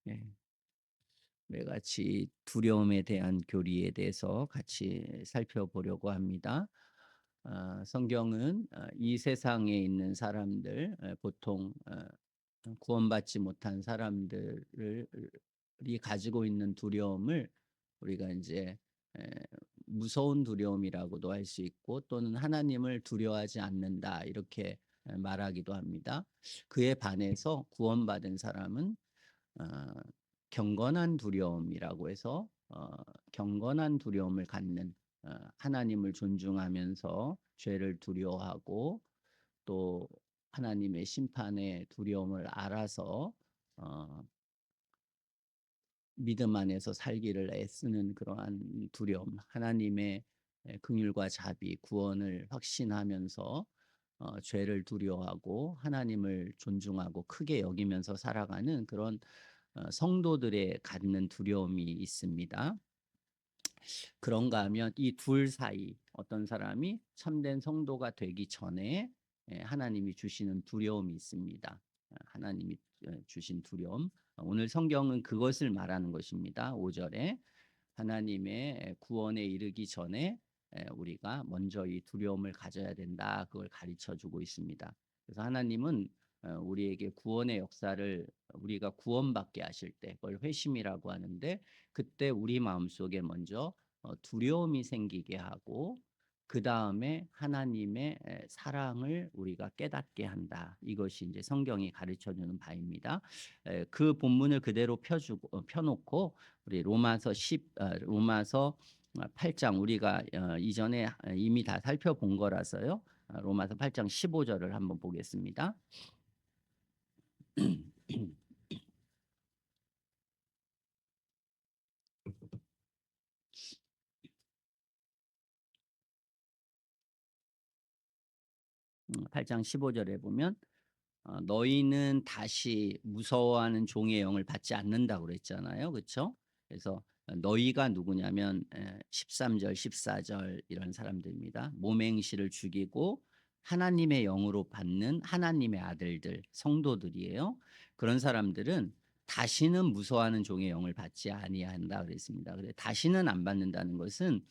예. 우리 같이 두려움에 대한 교리에 대해서 같이 살펴보려고 합니다. 성경은 이 세상에 있는 사람들, 보통 구원받지 못한 사람들을 이 가지고 있는 두려움을 우리가 이제 에, 무서운 두려움이라고도 할 수 있고, 또는 하나님을 두려워하지 않는다 이렇게 말하기도 합니다. 그에 반해서 구원받은 사람은 어, 경건한 두려움이라고 해서 경건한 두려움을 갖는, 하나님을 존중하면서 죄를 두려워하고, 또 하나님의 심판의 두려움을 알아서 어, 믿음 안에서 살기를 애쓰는 그러한 두려움, 하나님의 긍휼과 자비, 구원을 확신하면서 죄를 두려워하고 하나님을 존중하고 크게 여기면서 살아가는 그런 성도들의 갖는 두려움이 있습니다. 그런가 하면 이 둘 사이, 어떤 사람이 참된 성도가 되기 전에 하나님이 주시는 두려움이 있습니다. 하나님이 주신 두려움. 오늘 성경은 그것을 말하는 것입니다. 5절에 하나님의 구원에 이르기 전에 우리가 먼저 이 두려움을 가져야 된다. 그걸 가르쳐 주고 있습니다. 그래서 하나님은 우리에게 구원의 역사를, 우리가 구원받게 하실 때 그걸 회심이라고 하는데, 그때 우리 마음속에 먼저 두려움이 생기게 하고, 그 다음에 하나님의 사랑을 우리가 깨닫게 한다. 이것이 이제 성경이 가르쳐 주는 바입니다. 그 본문을 그대로 펴놓고 우리 로마서 8장, 우리가 이전에 이미 다 살펴본 거라서요. 로마서 8장 15절을 한번 보겠습니다. 8장 15절에 보면 너희는 다시 무서워하는 종의 영을 받지 않는다고 그랬잖아요. 그렇죠? 그래서 너희가 누구냐면 13절, 14절 이런 사람들입니다. 몸행실을 죽이고 하나님의 영으로 받는 하나님의 아들들, 성도들이에요. 그런 사람들은 다시는 무서워하는 종의 영을 받지 아니한다 그랬습니다. 그래 다시는 안 받는다는 것은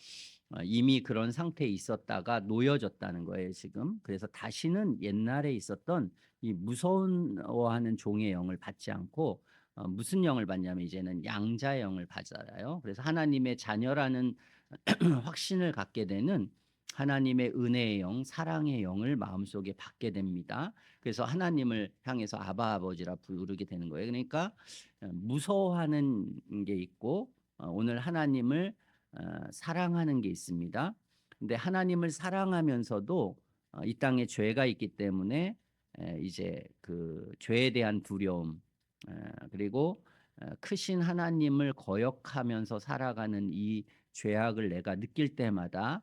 이미 그런 상태에 있었다가 놓여졌다는 거예요, 지금. 그래서 다시는 옛날에 있었던 이 무서워하는 종의 영을 받지 않고 무슨 영을 받냐면 이제는 양자의 영을 받아요. 그래서 하나님의 자녀라는 확신을 갖게 되는 하나님의 은혜의 영, 사랑의 영을 마음속에 받게 됩니다. 그래서 하나님을 향해서 아바 아버지라 부르게 되는 거예요. 그러니까 무서워하는 게 있고, 오늘 하나님을 사랑하는 게 있습니다. 근데 하나님을 사랑하면서도 이 땅에 죄가 있기 때문에 이제 그 죄에 대한 두려움, 그리고 크신 하나님을 거역하면서 살아가는 이 죄악을 내가 느낄 때마다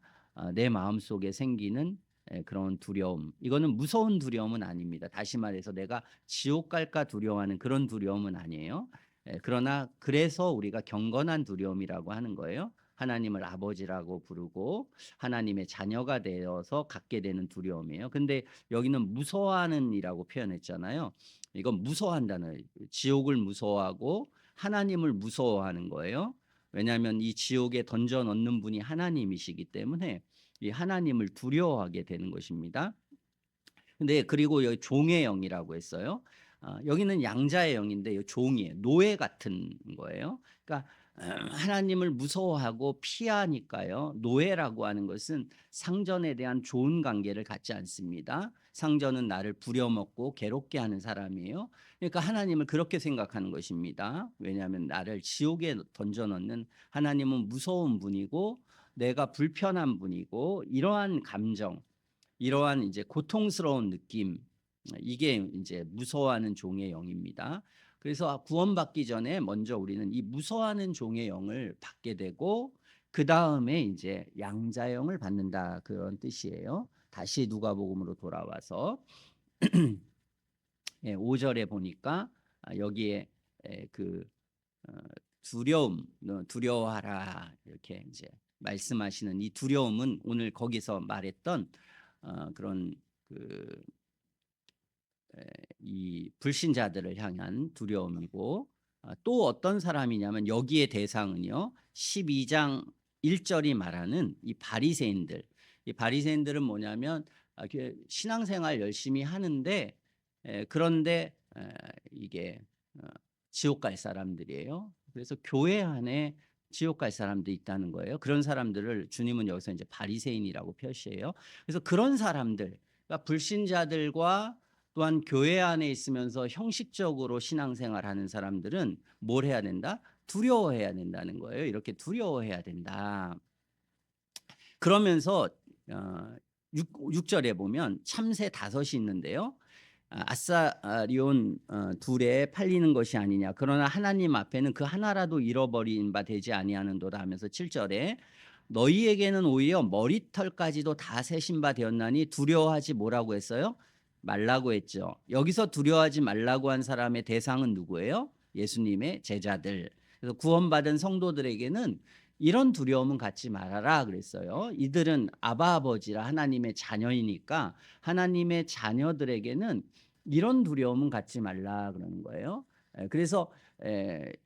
내 마음속에 생기는 그런 두려움. 이거는 무서운 두려움은 아닙니다. 다시 말해서 내가 지옥 갈까 두려워하는 그런 두려움은 아니에요. 그러나 그래서 우리가 경건한 두려움이라고 하는 거예요. 하나님을 아버지라고 부르고 하나님의 자녀가 되어서 갖게 되는 두려움이에요. 근데 여기는 무서워하는이라고 표현했잖아요. 이건 무서워한다는, 지옥을 무서워하고 하나님을 무서워하는 거예요. 왜냐하면 이 지옥에 던져 넣는 분이 하나님이시기 때문에 이 하나님을 두려워하게 되는 것입니다. 근데 그리고 여기 종의 영이라고 했어요. 여기는 양자의 영인데 이 종이에요. 노예 같은 거예요. 그러니까 하나님을 무서워하고 피하니까요. 노예라고 하는 것은 상전에 대한 좋은 관계를 갖지 않습니다. 상전은 나를 부려먹고 괴롭게 하는 사람이에요. 그러니까 하나님을 그렇게 생각하는 것입니다. 왜냐하면 나를 지옥에 던져넣는 하나님은 무서운 분이고 내가 불편한 분이고, 이러한 감정, 이러한 이제 고통스러운 느낌, 이게 이제 무서워하는 종의 영입니다. 그래서 구원받기 전에 먼저 우리는 이 무서워하는 종의 영을 받게 되고, 그 다음에 이제 양자의 영을 받는다, 그런 뜻이에요. 다시 누가복음으로 돌아와서 5절에 보니까 여기에 그 어, 두려움, 두려워하라 이렇게 이제 말씀하시는 이 두려움은 오늘 거기서 말했던 그런 그 이 불신자들을 향한 두려움이고, 또 어떤 사람이냐면 여기에 대상은요. 12장 1 절이 말하는 이 바리새인들. 이 바리새인들은 뭐냐면 신앙생활 열심히 하는데 그런데 이게 어 지옥 갈 사람들이에요. 그래서 교회 안에 지옥 갈 사람도 있다는 거예요. 그런 사람들을 주님은 여기서 이제 바리새인이라고 표시해요. 그래서 그런 사람들, 그러니까 불신자들과 또한 교회 안에 있으면서 형식적으로 신앙생활하는 사람들은 뭘 해야 된다? 두려워해야 된다는 거예요. 이렇게 두려워해야 된다. 그러면서 어 6 절에 보면 참새 다섯이 있는데요. 아사리온 둘에 팔리는 것이 아니냐. 그러나 하나님 앞에는 그 하나라도 잃어버린 바 되지 아니하는도다 하면서 7 절에 너희에게는 오히려 머리털까지도 다 세신 바 되었나니 두려워하지 뭐라고 했어요? 말라고 했죠. 여기서 두려워하지 말라고 한 사람의 대상은 누구예요? 예수님의 제자들. 그래서 구원받은 성도들에게는 이런 두려움은 갖지 말아라 그랬어요. 이들은 아바 아버지라 하나님의 자녀이니까 하나님의 자녀들에게는 이런 두려움은 갖지 말라 그러는 거예요. 그래서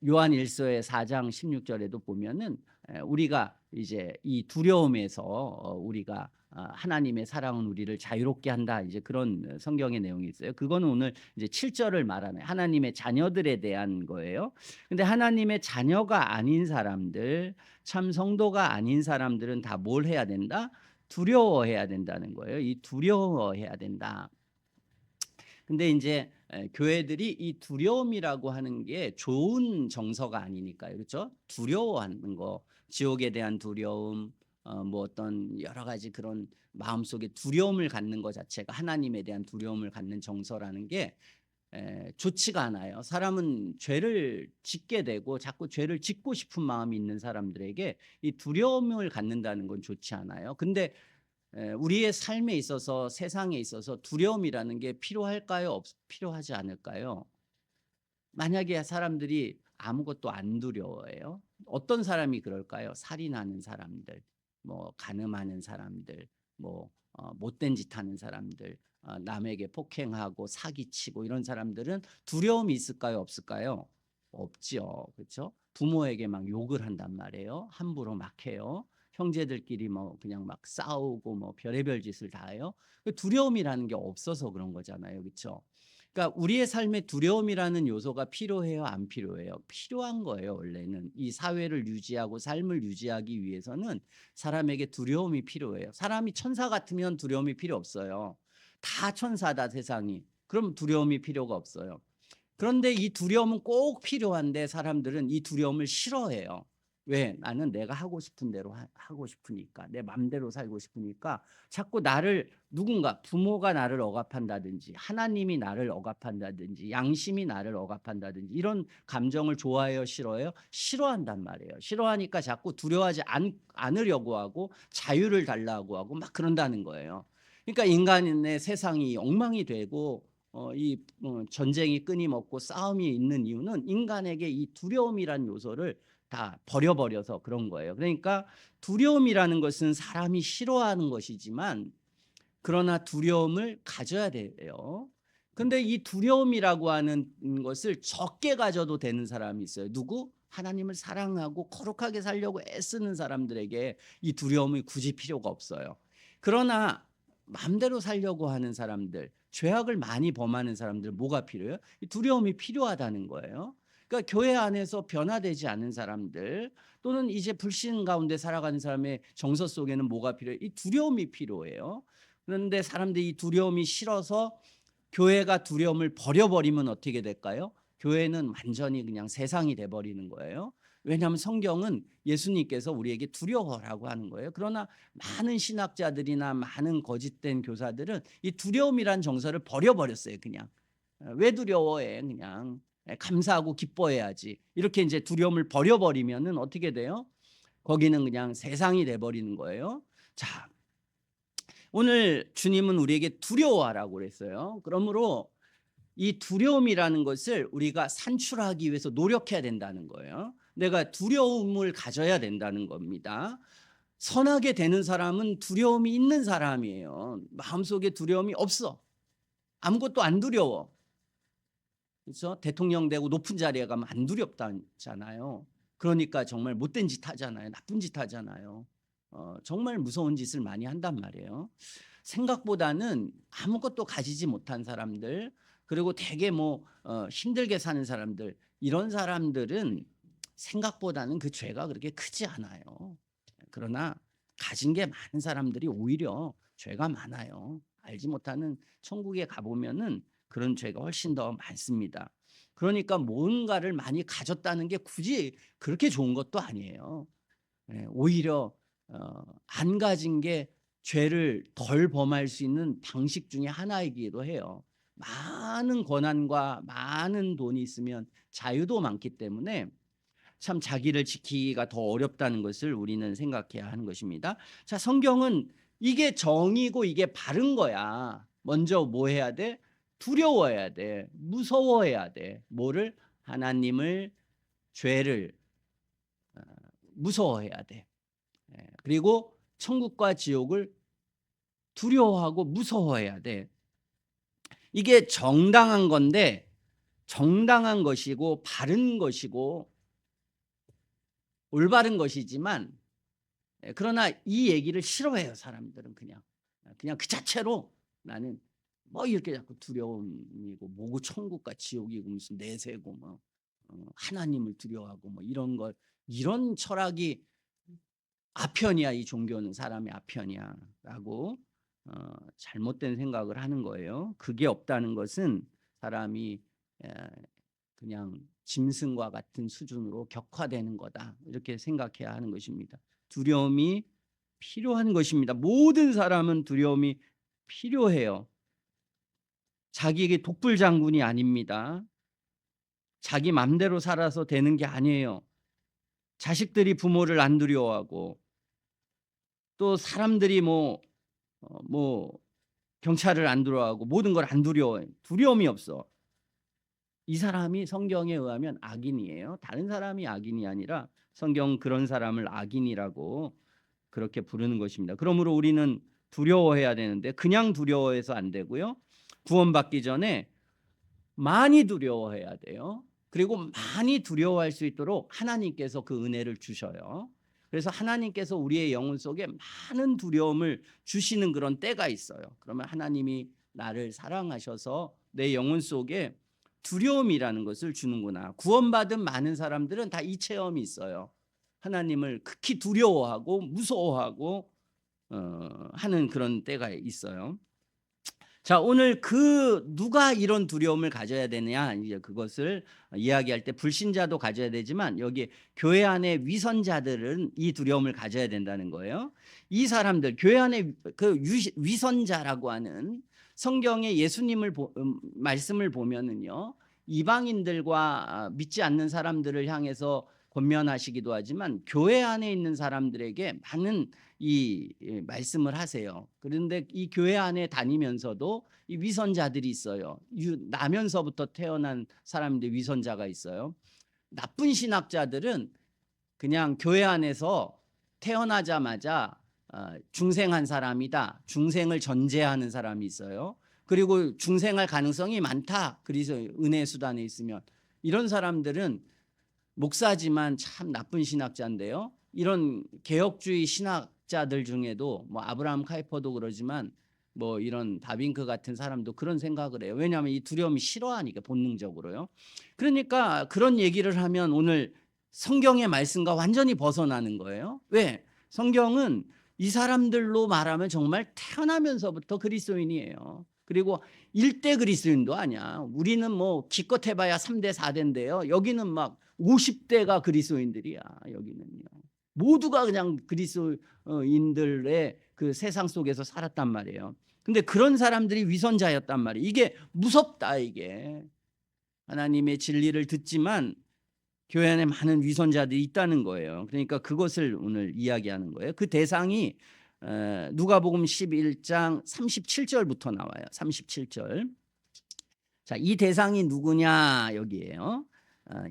요한 1서의 4장 16절에도 보면은 우리가 이제 이 두려움에서 우리가 하나님의 사랑은 우리를 자유롭게 한다. 이제 그런 성경의 내용이 있어요. 그거는 오늘 이제 7절을 말하는 하나님의 자녀들에 대한 거예요. 근데 하나님의 자녀가 아닌 사람들, 참 성도가 아닌 사람들은 다 뭘 해야 된다? 두려워해야 된다는 거예요. 이 두려워해야 된다. 근데 인제 교회들이 이 두려움이라고 하는 게 좋은 정서가 아니니까요. 그렇죠? 두려워하는 거, 지옥에 대한 두려움, 뭐 어떤 여러 가지 그런 마음속에 두려움을 갖는 것 자체가 하나님에 대한 두려움을 갖는 정서라는 게 좋지가 않아요. 사람은 죄를 짓게 되고 자꾸 죄를 짓고 싶은 마음이 있는 사람들에게 이 두려움을 갖는다는 건 좋지 않아요. 근데 우리의 삶에 있어서 세상에 있어서 두려움이라는 게 필요할까요? 필요하지 않을까요? 만약에 사람들이 아무것도 안 두려워해요. 어떤 사람이 그럴까요? 살인하는 사람들, 뭐 간음하는 사람들, 뭐 못된 짓 하는 사람들, 남에게 폭행하고 사기치고 이런 사람들은 두려움이 있을까요? 없을까요? 없죠. 그렇죠? 부모에게 막 욕을 한단 말이에요. 함부로 막 해요. 형제들끼리 뭐 그냥 막 싸우고 뭐 별의별 짓을 다 해요. 그 두려움이라는 게 없어서 그런 거잖아요. 그렇죠? 그러니까 우리의 삶에 두려움이라는 요소가 필요해요, 안 필요해요? 필요한 거예요, 원래는. 이 사회를 유지하고 삶을 유지하기 위해서는 사람에게 두려움이 필요해요. 사람이 천사 같으면 두려움이 필요 없어요. 다 천사다, 세상이. 그럼 두려움이 필요가 없어요. 그런데 이 두려움은 꼭 필요한데 사람들은 이 두려움을 싫어해요. 왜? 나는 내가 하고 싶은 대로 하고 싶으니까, 내 맘대로 살고 싶으니까 자꾸 나를 누군가 부모가 나를 억압한다든지 하나님이 나를 억압한다든지 양심이 나를 억압한다든지 이런 감정을 좋아해요, 싫어해요? 싫어한단 말이에요. 싫어하니까 자꾸 두려워하지 않으려고 하고 자유를 달라고 하고 막 그런다는 거예요. 그러니까 인간의 세상이 엉망이 되고 전쟁이 끊임없고 싸움이 있는 이유는 인간에게 이 두려움이란 요소를 다 버려서 그런 거예요. 그러니까 두려움이라는 것은 사람이 싫어하는 것이지만 그러나 두려움을 가져야 돼요. 근데 이 두려움이라고 하는 것을 적게 가져도 되는 사람이 있어요. 누구? 하나님을 사랑하고 거룩하게 살려고 애쓰는 사람들에게 이 두려움이 굳이 필요가 없어요. 그러나 마음대로 살려고 하는 사람들, 죄악을 많이 범하는 사람들 뭐가 필요해요? 이 두려움이 필요하다는 거예요. 그러니까 교회 안에서 변화되지 않은 사람들 또는 이제 불신 가운데 살아가는 사람의 정서 속에는 뭐가 필요해요? 이 두려움이 필요해요. 그런데 사람들이 이 두려움이 싫어서 교회가 두려움을 버려버리면 어떻게 될까요? 교회는 완전히 그냥 세상이 돼버리는 거예요. 왜냐하면 성경은 예수님께서 우리에게 두려워라고 하는 거예요. 그러나 많은 신학자들이나 많은 거짓된 교사들은 이 두려움이란 정서를 버려버렸어요. 그냥 왜 두려워해? 그냥 감사하고 기뻐해야지. 이렇게 이제 두려움을 버려버리면은 어떻게 돼요? 거기는 그냥 세상이 돼버리는 거예요. 자, 오늘 주님은 우리에게 두려워하라고 그랬어요. 그러므로 이 두려움이라는 것을 우리가 산출하기 위해서 노력해야 된다는 거예요. 내가 두려움을 가져야 된다는 겁니다. 선하게 되는 사람은 두려움이 있는 사람이에요. 마음속에 두려움이 없어. 아무것도 안 두려워. 그래서 대통령 되고 높은 자리에 가면 안 두렵다잖아요. 그러니까 정말 못된 짓 하잖아요. 나쁜 짓 하잖아요. 정말 무서운 짓을 많이 한단 말이에요. 생각보다는 아무것도 가지지 못한 사람들, 그리고 되게 뭐 힘들게 사는 사람들, 이런 사람들은 생각보다는 그 죄가 그렇게 크지 않아요. 그러나 가진 게 많은 사람들이 오히려 죄가 많아요. 알지 못하는 천국에 가보면은 그런 죄가 훨씬 더 많습니다. 그러니까 뭔가를 많이 가졌다는 게 굳이 그렇게 좋은 것도 아니에요. 예, 오히려 안 가진 게 죄를 덜 범할 수 있는 방식 중에 하나이기도 해요. 많은 권한과 많은 돈이 있으면 자유도 많기 때문에 참 자기를 지키기가 더 어렵다는 것을 우리는 생각해야 하는 것입니다. 자, 성경은 이게 정이고 이게 바른 거야. 먼저 뭐 해야 돼? 두려워해야 돼. 무서워해야 돼. 뭐를? 하나님을, 죄를 무서워해야 돼. 그리고 천국과 지옥을 두려워하고 무서워해야 돼. 이게 정당한 건데, 정당한 것이고 바른 것이고 올바른 것이지만, 그러나 이 얘기를 싫어해요. 사람들은 그냥 그 자체로 나는 뭐 이렇게 자꾸 두려움이고 뭐고 천국과 지옥이고 무슨 내세고 뭐 하나님을 두려워하고 뭐 이런 철학이 아편이야. 이 종교는 사람의 아편이야라고 잘못된 생각을 하는 거예요. 그게 없다는 것은 사람이 에, 그냥 짐승과 같은 수준으로 격화되는 거다. 이렇게 생각해야 하는 것입니다. 두려움이 필요한 것입니다. 모든 사람은 두려움이 필요해요. 자기에게 독불장군이 아닙니다. 자기 맘대로 살아서 되는 게 아니에요. 자식들이 부모를 안 두려워하고 또 사람들이 뭐 경찰을 안 두려워하고 모든 걸 안 두려워해. 두려움이 없어. 이 사람이 성경에 의하면 악인이에요. 다른 사람이 악인이 아니라 성경 그런 사람을 악인이라고 그렇게 부르는 것입니다. 그러므로 우리는 두려워해야 되는데 그냥 두려워해서 안 되고요. 구원받기 전에 많이 두려워해야 돼요. 그리고 많이 두려워할 수 있도록 하나님께서 그 은혜를 주셔요. 그래서 하나님께서 우리의 영혼 속에 많은 두려움을 주시는 그런 때가 있어요. 그러면 하나님이 나를 사랑하셔서 내 영혼 속에 두려움이라는 것을 주는구나. 구원받은 많은 사람들은 다 이 체험이 있어요. 하나님을 극히 두려워하고 무서워하고 하는 그런 때가 있어요. 자, 오늘 누가 이런 두려움을 가져야 되느냐, 이제 그것을 이야기할 때 불신자도 가져야 되지만 여기 교회 안에 위선자들은 이 두려움을 가져야 된다는 거예요. 이 사람들, 교회 안에 그 위선자라고 하는 성경의 예수님을 말씀을 보면은요, 이방인들과 믿지 않는 사람들을 향해서 권면하시기도 하지만 교회 안에 있는 사람들에게 많은 이 말씀을 하세요. 그런데 이 교회 안에 다니면서도 이 위선자들이 있어요. 나면서부터 태어난 사람인데 위선자가 있어요. 나쁜 신학자들은 그냥 교회 안에서 태어나자마자 중생한 사람이다. 중생을 전제하는 사람이 있어요. 그리고 중생할 가능성이 많다. 그래서 은혜 수단에 있으면 이런 사람들은 목사지만 참 나쁜 신학자인데요. 이런 개혁주의 신학자들 중에도 뭐 아브라함 카이퍼도 그러지만 뭐 이런 다빈크 같은 사람도 그런 생각을 해요. 왜냐하면 이 두려움이 싫어하니까 본능적으로요. 그러니까 그런 얘기를 하면 오늘 성경의 말씀과 완전히 벗어나는 거예요. 왜? 성경은 이 사람들로 말하면 정말 태어나면서부터 그리스도인이에요. 그리고 1대 그리스도인도 아니야. 우리는 뭐 기껏 해봐야 3대 4대인데요. 여기는 막 50대가 그리스도인들이야. 여기는요. 모두가 그냥 그리스도인들의 그 세상 속에서 살았단 말이에요. 근데 그런 사람들이 위선자였단 말이에요. 이게 무섭다. 이게 하나님의 진리를 듣지만 교회 안에 많은 위선자들이 있다는 거예요. 그러니까 그것을 오늘 이야기하는 거예요. 그 대상이 누가복음 11장 37절부터 나와요. 37절. 자, 이 대상이 누구냐 여기에요.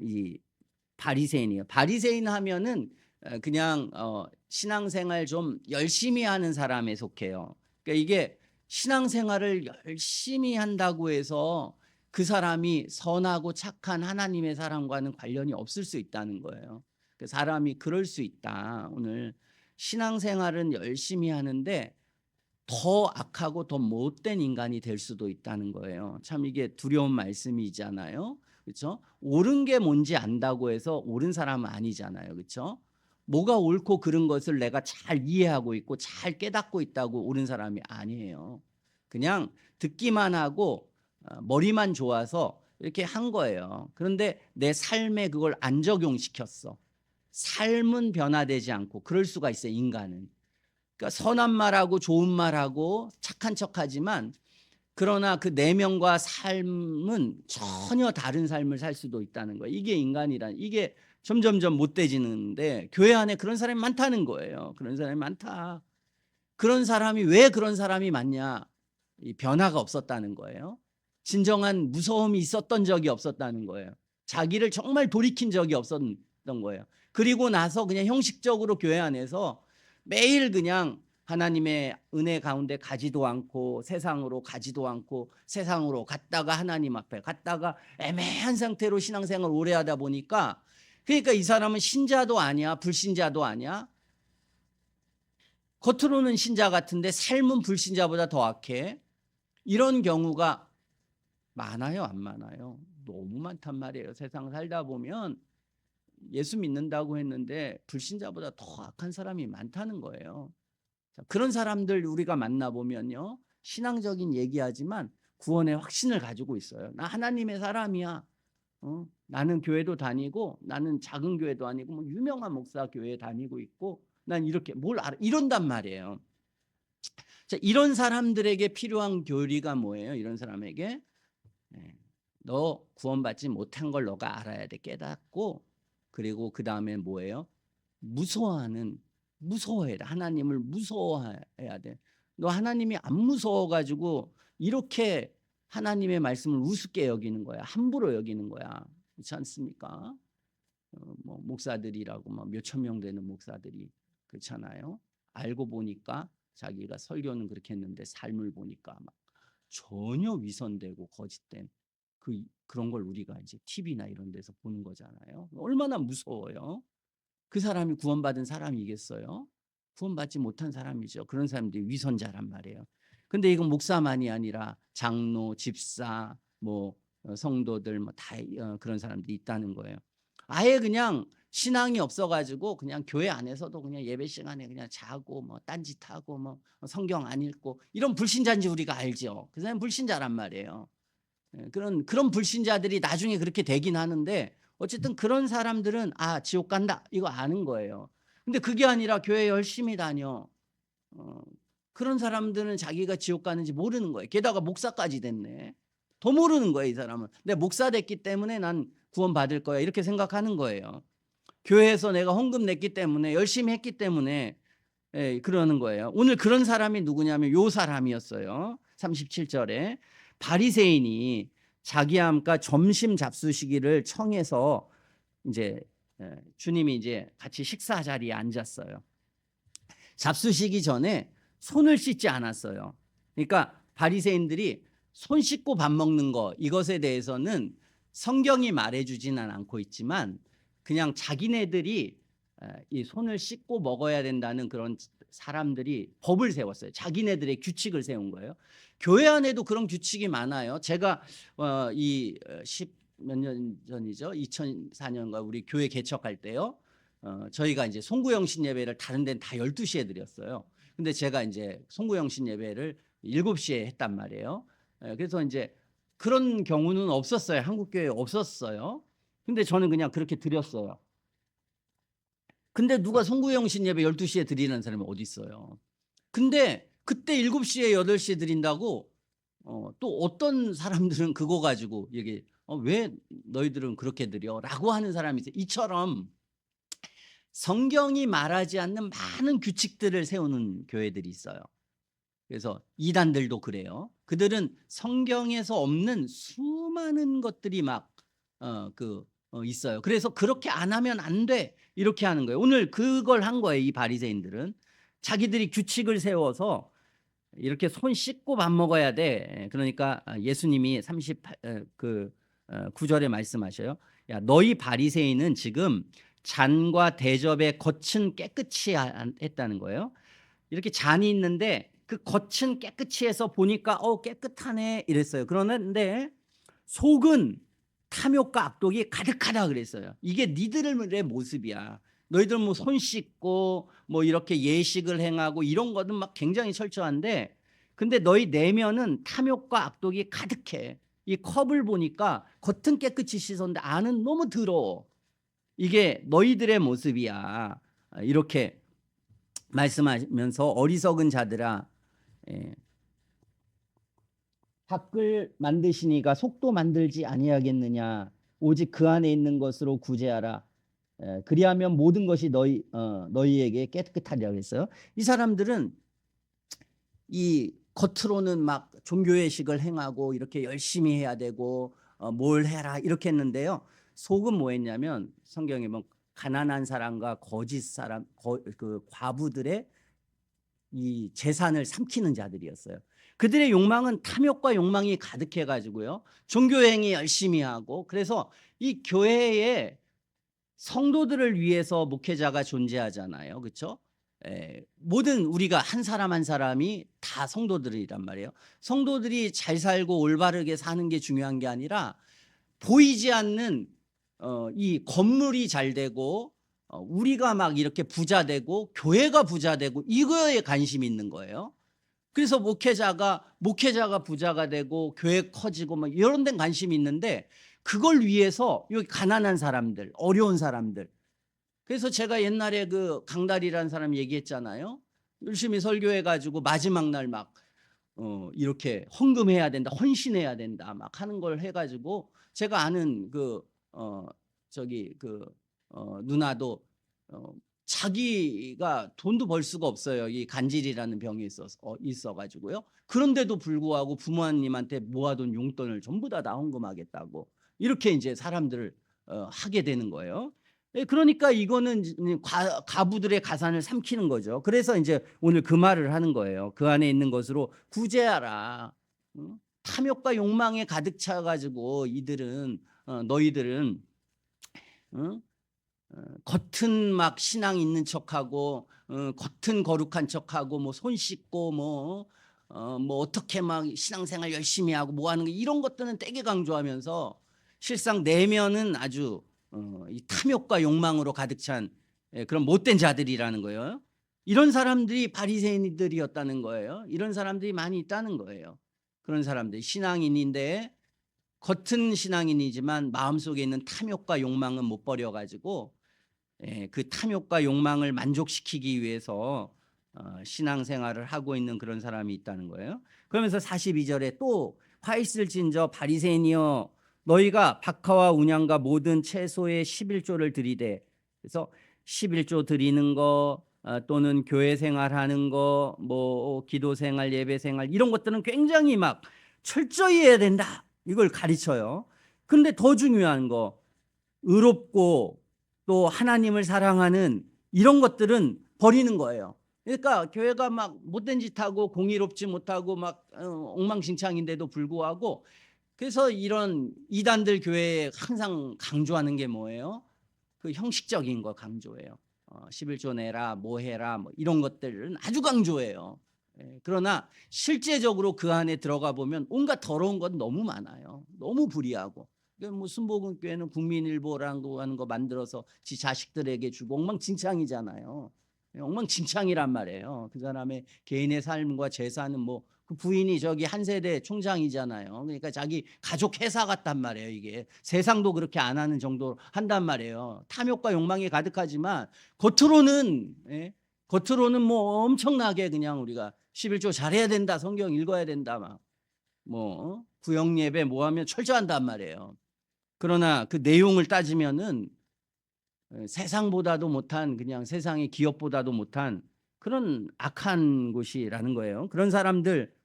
이 바리새인이에요. 바리새인 하면은 그냥 신앙생활 좀 열심히 하는 사람에 속해요. 그러니까 이게 신앙생활을 열심히 한다고 해서 그 사람이 선하고 착한 하나님의 사람과는 관련이 없을 수 있다는 거예요. 그 사람이 그럴 수 있다. 오늘 신앙생활은 열심히 하는데 더 악하고 더 못된 인간이 될 수도 있다는 거예요. 참 이게 두려운 말씀이잖아요. 그렇죠? 옳은 게 뭔지 안다고 해서 옳은 사람은 아니잖아요. 그렇죠? 뭐가 옳고 그른 것을 내가 잘 이해하고 있고 잘 깨닫고 있다고 옳은 사람이 아니에요. 그냥 듣기만 하고 머리만 좋아서 이렇게 한 거예요. 그런데 내 삶에 그걸 안 적용시켰어. 삶은 변화되지 않고 그럴 수가 있어요, 인간은. 그러니까 선한 말하고 좋은 말하고 착한 척하지만 그러나 그 내면과 삶은 전혀 다른 삶을 살 수도 있다는 거예요. 이게 인간이란 이게 점점점 못돼지는데 교회 안에 그런 사람이 많다는 거예요. 그런 사람이 많다. 그런 사람이 왜 그런 사람이 많냐? 이 변화가 없었다는 거예요. 진정한 무서움이 있었던 적이 없었다는 거예요. 자기를 정말 돌이킨 적이 없었던 거예요. 그리고 나서 그냥 형식적으로 교회 안에서 매일 그냥 하나님의 은혜 가운데 가지도 않고 세상으로 가지도 않고 세상으로 갔다가 하나님 앞에 갔다가 애매한 상태로 신앙생활을 오래 하다 보니까 그러니까 이 사람은 신자도 아니야 불신자도 아니야 겉으로는 신자 같은데 삶은 불신자보다 더 악해. 이런 경우가 많아요, 안 많아요? 너무 많단 말이에요. 세상 살다 보면 예수 믿는다고 했는데 불신자보다 더 악한 사람이 많다는 거예요. 그런 사람들 우리가 만나보면요. 신앙적인 얘기하지만 구원의 확신을 가지고 있어요. 나 하나님의 사람이야. 나는 교회도 다니고 나는 작은 교회도 아니고 뭐 유명한 목사 교회 다니고 있고 난 이렇게 뭘 알아 이런단 말이에요. 자, 이런 사람들에게 필요한 교리가 뭐예요? 이런 사람에게 너 구원받지 못한 걸 너가 알아야 돼. 깨닫고 그리고 그 다음에 뭐예요? 무서워해야 돼. 하나님을 무서워해야 돼. 너 하나님이 안 무서워가지고 이렇게 하나님의 말씀을 우습게 여기는 거야. 함부로 여기는 거야. 그렇지 않습니까? 뭐 목사들이라고 막 몇천 명 되는 목사들이 그렇잖아요. 알고 보니까 자기가 설교는 그렇게 했는데 삶을 보니까 막 전혀 위선되고 거짓된 그런 걸 우리가 이제 TV나 이런 데서 보는 거잖아요. 얼마나 무서워요. 그 사람이 구원받은 사람이겠어요? 구원받지 못한 사람이죠. 그런 사람들이 위선자란 말이에요. 근데 이건 목사만이 아니라 장로, 집사, 뭐 성도들 뭐 다 그런 사람들이 있다는 거예요. 아예 그냥 신앙이 없어가지고 그냥 교회 안에서도 그냥 예배 시간에 그냥 자고 뭐 딴짓하고 뭐 성경 안 읽고 이런 불신자인지 우리가 알죠. 그 사람 불신자란 말이에요. 그런 불신자들이 나중에 그렇게 되긴 하는데 어쨌든 그런 사람들은 아 지옥 간다 이거 아는 거예요. 근데 그게 아니라 교회 열심히 다녀. 어, 그런 사람들은 자기가 지옥 가는지 모르는 거예요. 게다가 목사까지 됐네. 더 모르는 거예요, 이 사람은. 내 목사 됐기 때문에 난 구원 받을 거야 이렇게 생각하는 거예요. 교회에서 내가 헌금 냈기 때문에 열심히 했기 때문에 그러는 거예요. 오늘 그런 사람이 누구냐면 요 사람이었어요. 37절에 바리새인이 자기함과 점심 잡수시기를 청해서 이제 주님이 이제 같이 식사 자리에 앉았어요. 잡수시기 전에 손을 씻지 않았어요. 그러니까 바리새인들이 손 씻고 밥 먹는 거 이것에 대해서는 성경이 말해주지는 않고 있지만 그냥 자기네들이 이 손을 씻고 먹어야 된다는 그런 사람들이 법을 세웠어요. 자기네들의 규칙을 세운 거예요. 교회 안에도 그런 규칙이 많아요. 제가 이 10몇 년 전이죠. 2004년과 우리 교회 개척할 때요. 저희가 이제 송구영신 예배를 다른 데는 다 12시에 드렸어요. 근데 제가 이제 송구영신 예배를 7시에 했단 말이에요. 그래서 이제 그런 경우는 없었어요. 한국 교회에 없었어요. 근데 저는 그냥 그렇게 드렸어요. 근데 누가 송구영신 예배 12시에 드리는 사람이 어디 있어요. 근데 그때 7시에 8시에 드린다고 또 어떤 사람들은 그거 가지고 얘기 왜 너희들은 그렇게 드려? 라고 하는 사람이 있어요. 이처럼 성경이 말하지 않는 많은 규칙들을 세우는 교회들이 있어요. 그래서 이단들도 그래요. 그들은 성경에서 없는 수많은 것들이 막 있어요. 그래서 그렇게 안 하면 안 돼. 이렇게 하는 거예요. 오늘 그걸 한 거예요. 이 바리새인들은 자기들이 규칙을 세워서 이렇게 손 씻고 밥 먹어야 돼. 그러니까 예수님이 38 9절에 말씀하셔요. 야 너희 바리새인은 지금 잔과 대접의 겉은 깨끗이 했다는 거예요. 이렇게 잔이 있는데 그 겉은 깨끗이 해서 보니까 깨끗하네 이랬어요. 그러는데 속은 탐욕과 악독이 가득하다 그랬어요. 이게 니들의 모습이야. 너희들 뭐 손 씻고 뭐 이렇게 예식을 행하고 이런 거는 막 굉장히 철저한데 근데 너희 내면은 탐욕과 악독이 가득해. 이 컵을 보니까 겉은 깨끗이 씻었는데 안은 너무 더러워. 이게 너희들의 모습이야. 이렇게 말씀하면서 어리석은 자들아 예, 밖을 만드시니가 속도 만들지 아니하겠느냐 오직 그 안에 있는 것으로 구제하라 그리하면 모든 것이 너희에게 깨끗하리라 그랬어요. 이 사람들은 이 겉으로는 막 종교의식을 행하고 이렇게 열심히 해야 되고 뭘 해라 이렇게 했는데요. 속은 뭐 했냐면 성경에 보면 가난한 사람과 거짓 사람 그 과부들의 이 재산을 삼키는 자들이었어요. 그들의 욕망은 탐욕과 욕망이 가득해 가지고요. 종교행위 열심히 하고 그래서 이 교회에 성도들을 위해서 목회자가 존재하잖아요. 그렇죠? 모든 우리가 한 사람 한 사람이 다 성도들이란 말이에요. 성도들이 잘 살고 올바르게 사는 게 중요한 게 아니라 보이지 않는 이 건물이 잘 되고 우리가 막 이렇게 부자 되고 교회가 부자 되고 이거에 관심이 있는 거예요. 그래서 목회자가 부자가 되고 교회 커지고 막 이런 데 관심이 있는데 그걸 위해서 여기 가난한 사람들, 어려운 사람들. 그래서 제가 옛날에 그 강달이라는 사람 얘기했잖아요. 열심히 설교해 가지고 마지막 날 막 이렇게 헌금해야 된다, 헌신해야 된다 막 하는 걸 해 가지고 제가 아는 저기 누나도 어 자기가 돈도 벌 수가 없어요. 이 간질이라는 병이 있어 가지고요. 그런데도 불구하고 부모님한테 모아둔 용돈을 전부 다 나헌금하겠다고 이렇게 인제 사람들을 하게 되는 거예요. 예 그러니까 이거는 가부들의 가산을 삼키는 거죠. 그래서 인제 오늘 그 말을 하는 거예요. "그 안에 있는 것으로 구제하라." 탐욕과 욕망에 가득 차 가지고 이들은 너희들은 어 겉은 막 신앙 있는 척하고 겉은 거룩한 척하고 뭐 손 씻고 뭐 어떻게 막 신앙생활 열심히 하고 뭐 하는 거 이런 것들은 되게 강조하면서 실상 내면은 아주 이 탐욕과 욕망으로 가득 찬 그런 못된 자들이라는 거예요. 이런 사람들이 바리새인들이었다는 거예요. 이런 사람들이 많이 있다는 거예요. 그런 사람들 신앙인인데 겉은 신앙인이지만 마음속에 있는 탐욕과 욕망은 못 버려 가지고 그 탐욕과 욕망을 만족시키기 위해서 신앙생활을 하고 있는 그런 사람이 있다는 거예요. 그러면서 42절에 또 화 있을진저 바리새인이여 너희가 박하와 운양과 모든 채소의 11조를 드리되 그래서 11조 드리는 거 또는 교회 생활하는 거 뭐 기도 생활 예배 생활 이런 것들은 굉장히 막 철저히 해야 된다. 이걸 가르쳐요. 근데 더 중요한 거 의롭고 또 하나님을 사랑하는 이런 것들은 버리는 거예요. 그러니까 교회가 막 못된 짓 하고 공의롭지 못하고 막 엉망진창인데도 불구하고 그래서 이런 이단들 교회에 항상 강조하는 게 뭐예요? 그 형식적인 거 강조해요. 11조 내라 뭐 해라 뭐 이런 것들은 아주 강조해요. 그러나 실제적으로 그 안에 들어가 보면 온갖 더러운 건 너무 많아요. 너무 불의하고. 뭐 순복음교회는 국민일보라고 하는 거 만들어서 지 자식들에게 주고 엉망진창이잖아요. 엉망진창이란 말이에요. 그 사람의 개인의 삶과 재산은 뭐 그 부인이 저기 한 세대 총장이잖아요. 그러니까 자기 가족 회사 같단 말이에요. 이게 세상도 그렇게 안 하는 정도로 한단 말이에요. 탐욕과 욕망이 가득하지만 겉으로는 뭐 엄청나게 그냥 우리가 11조 잘해야 된다. 성경 읽어야 된다. 막 뭐 구역 예배 뭐 하면 철저한단 말이에요. 그러나 그 내용을 따지면은 세상보다도 못한 그냥 세상의 기업보다도 못한 그런 악한 곳이라는 거예요. 그런 사람들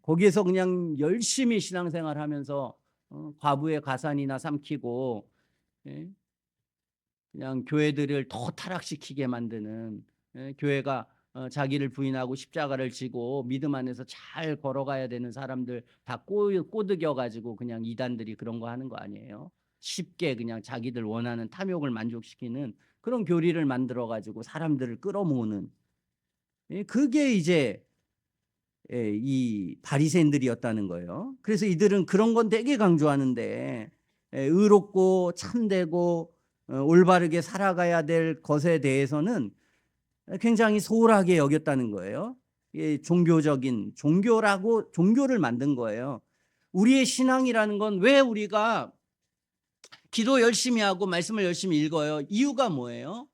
거기에서 그냥 열심히 신앙생활하면서 과부의 가산이나 삼키고 그냥 교회들을 더 타락시키게 만드는 교회가 자기를 부인하고 십자가를 지고 믿음 안에서 잘 걸어가야 되는 사람들 다 꼬드겨 가지고 그냥 이단들이 그런 거 하는 거 아니에요? 쉽게 그냥 자기들 원하는 탐욕을 만족시키는 그런 교리를 만들어 가지고 사람들을 끌어모으는, 그게 이제 이 바리새인들이었다는 거예요. 그래서 이들은 그런 건 되게 강조하는데, 의롭고 참되고 올바르게 살아가야 될 것에 대해서는 굉장히 소홀하게 여겼다는 거예요. 종교적인 종교라고 종교를 만든 거예요. 우리의 신앙이라는 건 왜 우리가 기도 열심히 하고 말씀을 열심히 읽어요? 이유가 뭐예요?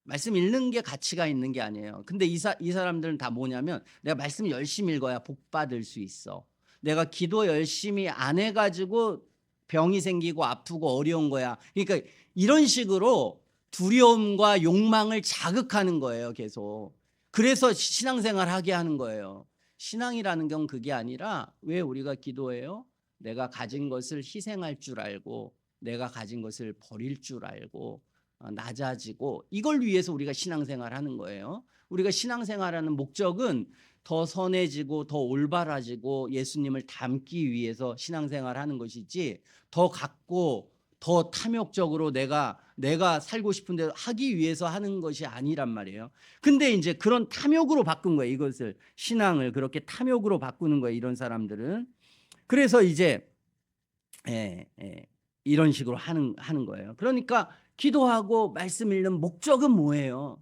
말씀 읽는 게 가치가 있는 게 아니에요. 근데 이 사람들은 다 뭐냐면 내가 말씀 열심히 읽어야 복 받을 수 있어. 내가 기도 열심히 안 해가지고 병이 생기고 아프고 어려운 거야. 그러니까 이런 식으로 두려움과 욕망을 자극하는 거예요, 계속. 그래서 신앙생활 하게 하는 거예요. 신앙이라는 건 그게 아니라 왜 우리가 기도해요? 내가 가진 것을 희생할 줄 알고 내가 가진 것을 버릴 줄 알고 낮아지고 이걸 위해서 우리가 신앙생활 하는 거예요. 우리가 신앙생활하는 목적은 더 선해지고 더 올바라지고 예수님을 닮기 위해서 신앙생활 하는 것이지 더 갖고 더 탐욕적으로 내가 살고 싶은 대로 하기 위해서 하는 것이 아니란 말이에요. 근데 이제 그런 탐욕으로 바꾼 거예요. 이것을 신앙을 그렇게 탐욕으로 바꾸는 거예요. 이런 사람들은. 그래서 이제 이런 식으로 하는 거예요. 그러니까 기도하고 말씀 읽는 목적은 뭐예요?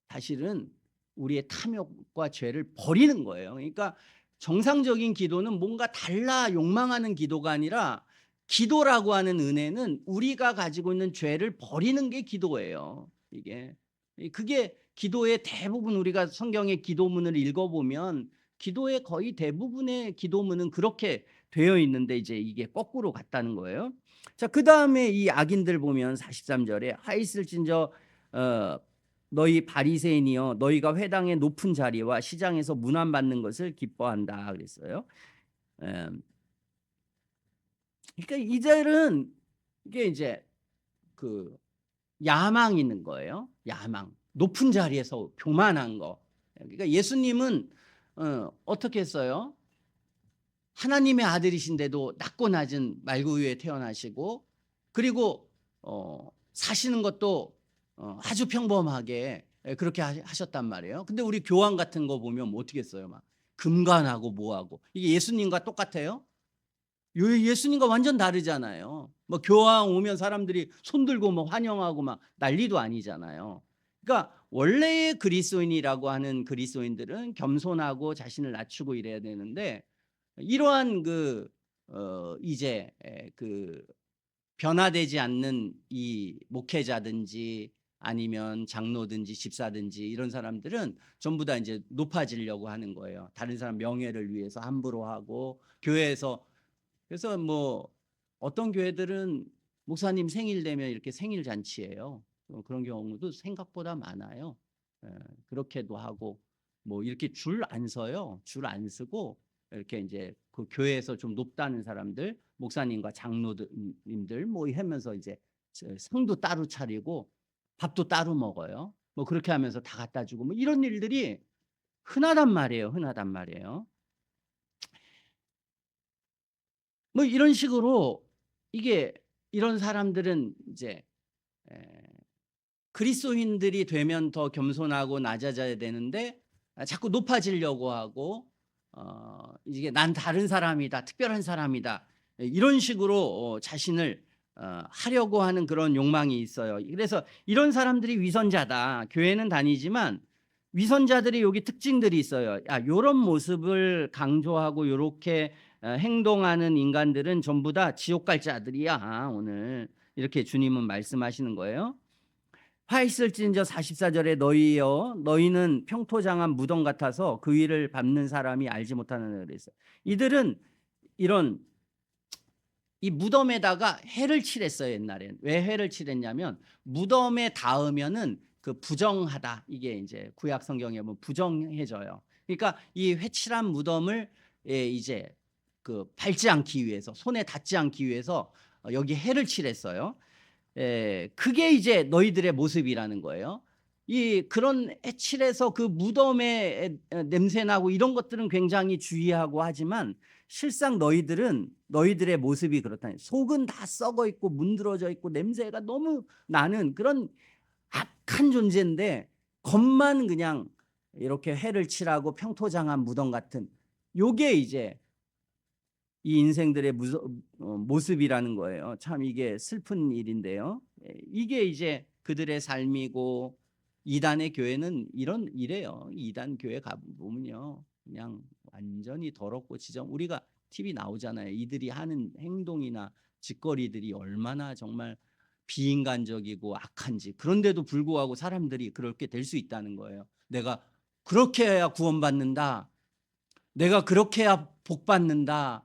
사실은 우리의 탐욕과 죄를 버리는 거예요. 그러니까 정상적인 기도는 뭔가 달라 욕망하는 기도가 아니라 기도라고 하는 은혜는 우리가 가지고 있는 죄를 버리는 게 기도예요. 그게 기도의 대부분 우리가 성경의 기도문을 읽어보면 기도의 거의 대부분의 기도문은 그렇게 되어 있는데 이제 이게 거꾸로 갔다는 거예요. 자, 그다음에 이 악인들 보면 43절에 하 있을진저 너희 바리새인이여 너희가 회당의 높은 자리와 시장에서 문안 받는 것을 기뻐한다 그랬어요. 그러니까 이들은 이게 이제 그 야망 있는 거예요. 야망. 높은 자리에서 교만한 거. 그러니까 예수님은 어떻게 했어요? 하나님의 아들이신데도 낮고 낮은 말구유에 태어나시고 그리고 사시는 것도 아주 평범하게 그렇게 하셨단 말이에요. 근데 우리 교황 같은 거 보면 뭐 어떻게 했어요? 막 금관하고 뭐하고 이게 예수님과 똑같아요? 예수님과 완전 다르잖아요. 뭐 교황 오면 사람들이 손들고 뭐 환영하고 막 난리도 아니잖아요. 그러니까 원래의 그리스도인이라고 하는 그리스도인들은 겸손하고 자신을 낮추고 이래야 되는데 이러한 이제 변화되지 않는 이 목회자든지 아니면 장로든지 집사든지 이런 사람들은 전부 다 이제 높아지려고 하는 거예요. 다른 사람 명예를 위해서 함부로 하고 교회에서 그래서 뭐 어떤 교회들은 목사님 생일 되면 이렇게 생일 잔치예요. 그런 경우도 생각보다 많아요. 그렇게도 하고 뭐 이렇게 줄 안 서요. 줄 안 서고 이렇게 이제 그 교회에서 좀 높다는 사람들, 목사님과 장로님들 뭐 하면서 이제 상도 따로 차리고 밥도 따로 먹어요. 뭐 그렇게 하면서 다 갖다 주고 뭐 이런 일들이 흔하단 말이에요. 흔하단 말이에요. 뭐 이런 식으로 이게 이런 사람들은 이제 에, 그리스도인들이 되면 더 겸손하고 낮아져야 되는데 자꾸 높아지려고 하고 이게 난 다른 사람이다, 특별한 사람이다 이런 식으로 자신을 하려고 하는 그런 욕망이 있어요. 그래서 이런 사람들이 위선자다. 교회는 다니지만 위선자들이 여기 특징들이 있어요. 이런 모습을 강조하고 이렇게 행동하는 인간들은 전부 다 지옥 갈 자들이야. 오늘 이렇게 주님은 말씀하시는 거예요. 화 있을진저 44절에 너희여 너희는 평토장한 무덤 같아서 그 위를 밟는 사람이 알지 못하는 그랬어요. 이들은 이런 이 무덤에다가 해를 칠했어요. 옛날엔 왜 해를 칠했냐면 무덤에 닿으면은 그 부정하다 이게 이제 구약 성경에 보면 부정해져요. 그러니까 이 회칠한 무덤을 이제 밟지 않기 위해서 손에 닿지 않기 위해서 여기 해를 칠했어요. 그게 이제 너희들의 모습이라는 거예요. 그런 해칠에서 그 무덤의 냄새 나고 이런 것들은 굉장히 주의하고 하지만 실상 너희들의 모습이 그렇다. 속은 다 썩어 있고 문드러져 있고 냄새가 너무 나는 그런 악한 존재인데 겉만 그냥 이렇게 해를 칠하고 평토장한 무덤 같은 요게 이제 이 인생들의 모습이라는 거예요. 참 이게 슬픈 일인데요. 이게 이제 그들의 삶이고 이단의 교회는 이래요. 이단 교회 가보면요. 그냥 완전히 더럽고 우리가 TV 나오잖아요. 이들이 하는 행동이나 짓거리들이 얼마나 정말 비인간적이고 악한지. 그런데도 불구하고 사람들이 그렇게 될 수 있다는 거예요. 내가 그렇게 해야 구원받는다. 내가 그렇게 해야 복받는다.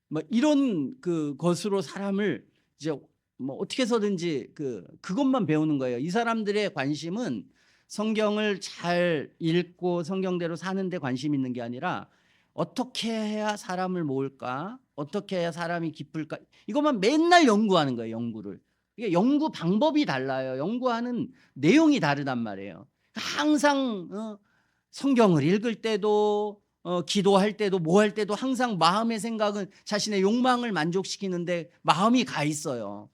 뭐 이런 것으로 사람을 이제 뭐 어떻게 해서든지 그것만 배우는 거예요. 이 사람들의 관심은 성경을 잘 읽고 성경대로 사는 데 관심 있는 게 아니라 어떻게 해야 사람을 모을까? 어떻게 해야 사람이 기쁠까? 이것만 맨날 연구하는 거예요, 연구를. 이게 연구 방법이 달라요. 연구하는 내용이 다르단 말이에요. 항상 성경을 읽을 때도 기도할 때도 뭐 할 때도 항상 마음의 생각은 자신의 욕망을 만족시키는데 마음이 가 있어요.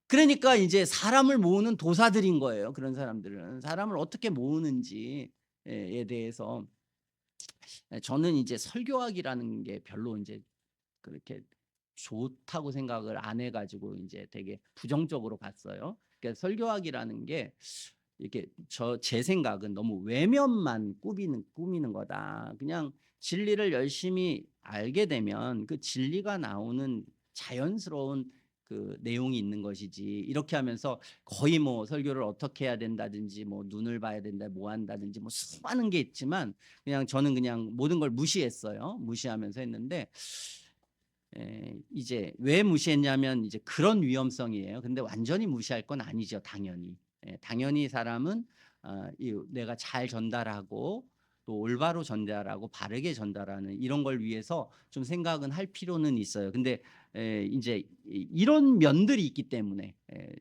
그러니까 이제 사람을 모으는 도사들인 거예요. 그런 사람들은 사람을 어떻게 모으는지에 대해서 저는 이제 설교학이라는 게 별로 이제 그렇게 좋다고 생각을 안 해가지고 이제 되게 부정적으로 봤어요. 그러니까 설교학이라는 게 이렇게 제 생각은 너무 외면만 꾸미는 거다. 그냥 진리를 열심히 알게 되면 그 진리가 나오는 자연스러운 그 내용이 있는 것이지. 이렇게 하면서 거의 뭐 설교를 어떻게 해야 된다든지 뭐 눈을 봐야 된다 뭐 한다든지 뭐 수많은 게 있지만 그냥 저는 그냥 모든 걸 무시했어요. 무시하면서 했는데 이제 왜 무시했냐면 이제 그런 위험성이에요. 근데 완전히 무시할 건 아니죠, 당연히. 당연히 사람은 내가 잘 전달하고 또 올바로 전달하고 바르게 전달하는 이런 걸 위해서 좀 생각은 할 필요는 있어요. 근데 이제 이런 면들이 있기 때문에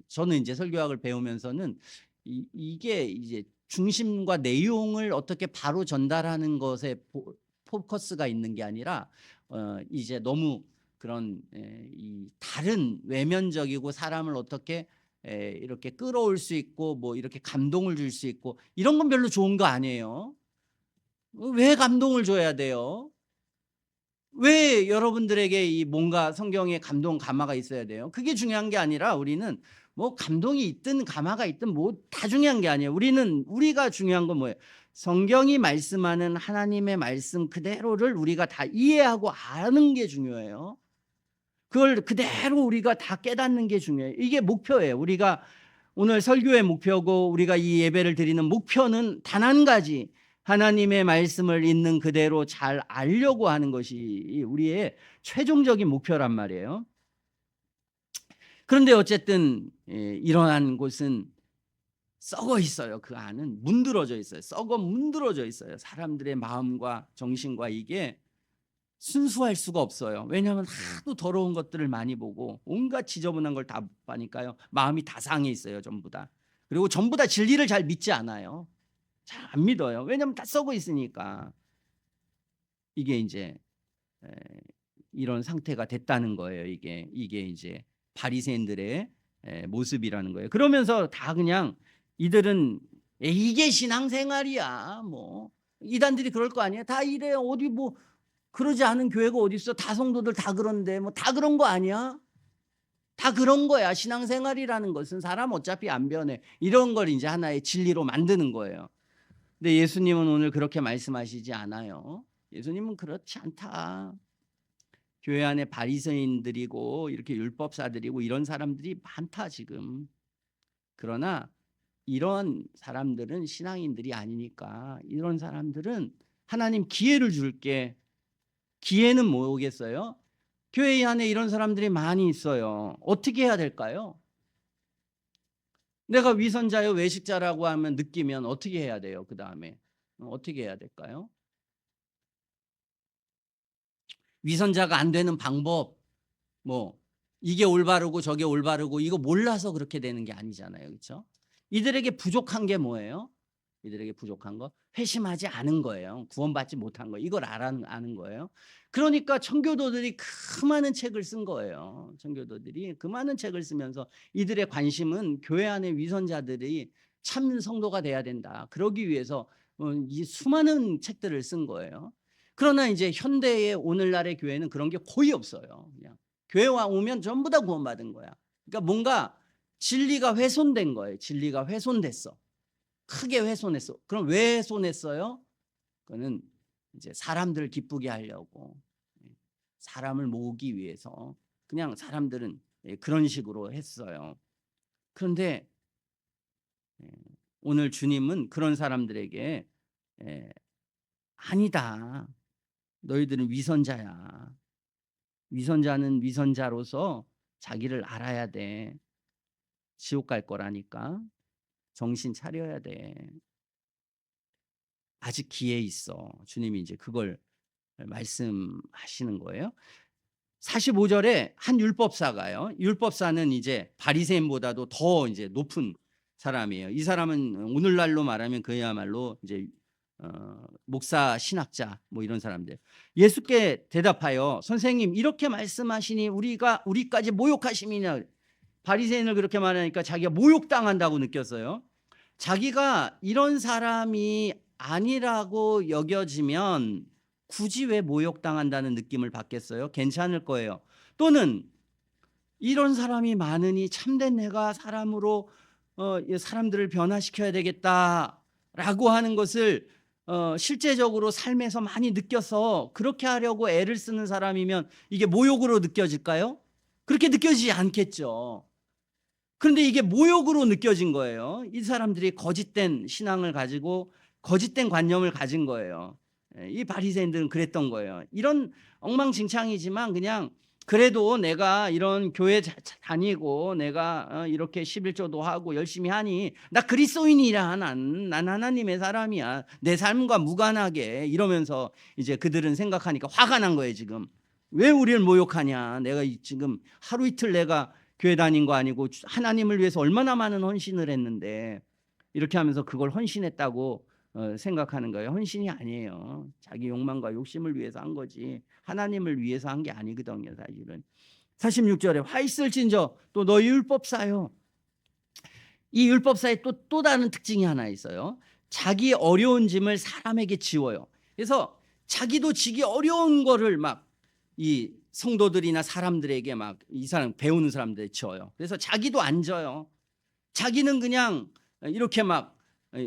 저는 이제 설교학을 배우면서는 이게 이제 중심과 내용을 어떻게 바로 전달하는 것에 포커스가 있는 게 아니라 이제 너무 그런 이 다른 외면적이고 사람을 어떻게 이렇게 끌어올 수 있고 뭐 이렇게 감동을 줄 수 있고 이런 건 별로 좋은 거 아니에요. 왜 감동을 줘야 돼요? 왜 여러분들에게 이 뭔가 성경에 감동 감화가 있어야 돼요? 그게 중요한 게 아니라 우리는 뭐 감동이 있든 감화가 있든 뭐 다 중요한 게 아니에요. 우리가 중요한 건 뭐예요? 성경이 말씀하는 하나님의 말씀 그대로를 우리가 다 이해하고 아는 게 중요해요. 그걸 그대로 우리가 다 깨닫는 게 중요해요. 이게 목표예요. 우리가 오늘 설교의 목표고 우리가 이 예배를 드리는 목표는 단 한 가지, 하나님의 말씀을 있는 그대로 잘 알려고 하는 것이 우리의 최종적인 목표란 말이에요. 그런데 어쨌든 이러한 곳은 썩어 있어요. 그 안은 문드러져 있어요. 썩어 문드러져 있어요. 사람들의 마음과 정신과 이게 순수할 수가 없어요. 왜냐하면 하도 더러운 것들을 많이 보고 온갖 지저분한 걸 다 보니까요. 마음이 다 상해 있어요. 전부 다. 그리고 전부 다 진리를 잘 믿지 않아요. 잘 안 믿어요. 왜냐하면 다 썩어 있으니까. 이게 이제 이런 상태가 됐다는 거예요. 이게 이제 바리새인들의 모습이라는 거예요. 그러면서 다 그냥 이들은 이게 신앙생활이야. 뭐 이단들이 그럴 거 아니에요. 다 이래. 어디 뭐 그러지 않은 교회가 어디 있어? 다 성도들 다 그런데 뭐 다 그런 거 아니야? 다 그런 거야. 신앙생활이라는 것은 사람 어차피 안 변해. 이런 걸 이제 하나의 진리로 만드는 거예요. 근데 예수님은 오늘 그렇게 말씀하시지 않아요. 예수님은 그렇지 않다. 교회 안에 바리새인들이고 이렇게 율법사들이고 이런 사람들이 많다 지금. 그러나 이런 사람들은 신앙인들이 아니니까 이런 사람들은 하나님 기회를 줄게. 기회는 뭐겠어요? 교회 안에 이런 사람들이 많이 있어요. 어떻게 해야 될까요? 내가 위선자요 외식자라고 하면 느끼면 어떻게 해야 돼요? 그 다음에 어떻게 해야 될까요? 위선자가 안 되는 방법 뭐 이게 올바르고 저게 올바르고 이거 몰라서 그렇게 되는 게 아니잖아요. 그렇죠? 이들에게 부족한 게 뭐예요? 이들에게 부족한 거 회심하지 않은 거예요. 구원받지 못한 거 이걸 아는 거예요. 그러니까 청교도들이 그 많은 책을 쓴 거예요. 청교도들이 그 많은 책을 쓰면서 이들의 관심은 교회 안의 위선자들이 참 성도가 돼야 된다. 그러기 위해서 이 수많은 책들을 쓴 거예요. 그러나 이제 현대의 오늘날의 교회는 그런 게 거의 없어요. 그냥 교회 오면 전부 다 구원받은 거야. 그러니까 뭔가 진리가 훼손된 거예요. 진리가 훼손됐어. 크게 훼손했어. 그럼 왜 훼손했어요? 그거는 이제 사람들을 기쁘게 하려고, 사람을 모으기 위해서 그냥 사람들은 그런 식으로 했어요. 그런데 오늘 주님은 그런 사람들에게 아니다. 너희들은 위선자야. 위선자는 위선자로서 자기를 알아야 돼. 지옥 갈 거라니까. 정신 차려야 돼. 아직 기회 있어. 주님이 이제 그걸 말씀하시는 거예요. 45절에 한 율법사가요. 율법사는 이제 바리새인보다도 더 이제 높은 사람이에요. 이 사람은 오늘날로 말하면 그야말로 이제 목사, 신학자 뭐 이런 사람들. 예수께 대답하여 선생님 이렇게 말씀하시니 우리까지 모욕하심이냐. 바리새인을 그렇게 말하니까 자기가 모욕당한다고 느꼈어요. 자기가 이런 사람이 아니라고 여겨지면 굳이 왜 모욕당한다는 느낌을 받겠어요? 괜찮을 거예요. 또는 이런 사람이 많으니 참된 내가 사람으로 사람들을 변화시켜야 되겠다라고 하는 것을 실제적으로 삶에서 많이 느껴서 그렇게 하려고 애를 쓰는 사람이면 이게 모욕으로 느껴질까요? 그렇게 느껴지지 않겠죠. 그런데 이게 모욕으로 느껴진 거예요. 이 사람들이 거짓된 신앙을 가지고 거짓된 관념을 가진 거예요. 이 바리새인들은 그랬던 거예요. 이런 엉망진창이지만 그냥 그래도 내가 이런 교회 다니고 내가 이렇게 11조도 하고 열심히 하니 나 그리스도인이라 난 하나님의 사람이야. 내 삶과 무관하게 이러면서 이제 그들은 생각하니까 화가 난 거예요. 지금 왜 우리를 모욕하냐. 내가 지금 하루 이틀 내가 교회 다닌 거 아니고 하나님을 위해서 얼마나 많은 헌신을 했는데 이렇게 하면서 그걸 헌신했다고 생각하는 거예요. 헌신이 아니에요. 자기 욕망과 욕심을 위해서 한 거지 하나님을 위해서 한 게 아니거든요. 사실은 46절에 화 있을진저 또 너희 율법사요. 이 율법사의 또 다른 특징이 하나 있어요. 자기 어려운 짐을 사람에게 지워요. 그래서 자기도 지기 어려운 거를 막 이 성도들이나 사람들에게 막 이 사람 배우는 사람들에 지어요. 그래서 자기도 안 져요. 자기는 그냥 이렇게 막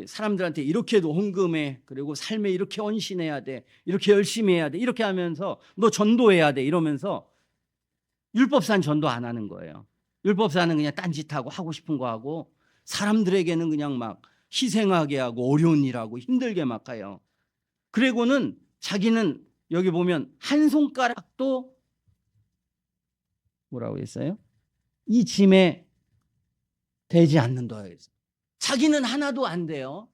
사람들한테 이렇게도 헌금해. 그리고 삶에 이렇게 헌신해야 돼. 이렇게 열심히 해야 돼. 이렇게 하면서 너 전도해야 돼. 이러면서 율법사는 전도 안 하는 거예요. 율법사는 그냥 딴짓하고 하고 싶은 거 하고 사람들에게는 그냥 막 희생하게 하고 어려운 일하고 힘들게 막 해요. 그리고는 자기는 여기 보면 한 손가락도 뭐라고 했어요? 이 짐에 되지 않는다. 자기는 하나도 안 돼요.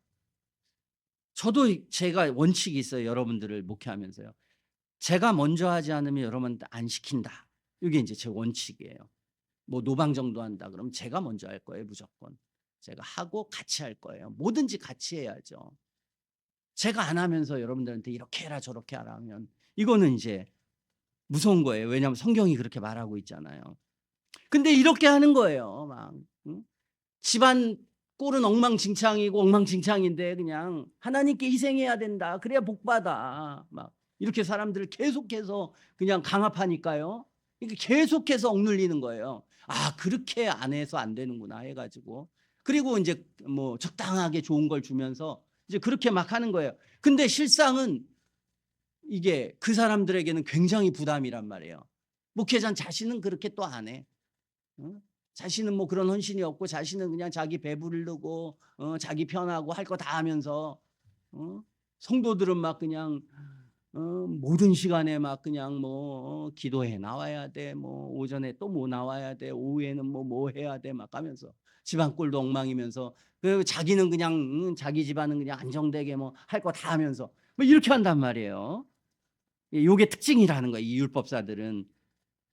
저도 제가 원칙이 있어요. 여러분들을 목회하면서요. 제가 먼저 하지 않으면 여러분한테 안 시킨다. 이게 이제 제 원칙이에요. 뭐 노방정도 한다 그러면 제가 먼저 할 거예요. 무조건. 제가 하고 같이 할 거예요. 뭐든지 같이 해야죠. 제가 안 하면서 여러분들한테 이렇게 해라 저렇게 하라 하면 이거는 이제 무서운 거예요. 왜냐하면 성경이 그렇게 말하고 있잖아요. 근데 이렇게 하는 거예요. 막 집안 꼴은 엉망진창이고 엉망진창인데 그냥 하나님께 희생해야 된다. 그래야 복 받아. 막 이렇게 사람들을 계속해서 그냥 강압하니까요. 이게 계속해서 억눌리는 거예요. 아 그렇게 안 해서 안 되는구나 해가지고 그리고 이제 뭐 적당하게 좋은 걸 주면서 이제 그렇게 막 하는 거예요. 근데 실상은 이게 그 사람들에게는 굉장히 부담이란 말이에요. 목회자 자신은 그렇게 또 안 해. 자신은 뭐 그런 헌신이 없고 자신은 그냥 자기 배부르고 자기 편하고 할 거 다 하면서 성도들은 막 그냥 모든 시간에 막 그냥 뭐 기도해 나와야 돼. 뭐 오전에 또 뭐 나와야 돼. 오후에는 뭐 해야 돼. 막 하면서 집안 꼴도 엉망이면서 그 자기는 그냥 자기 집안은 그냥 안정되게 뭐 할 거 다 하면서 뭐 이렇게 한단 말이에요. 요게 특징이라는 거예요. 이 율법사들은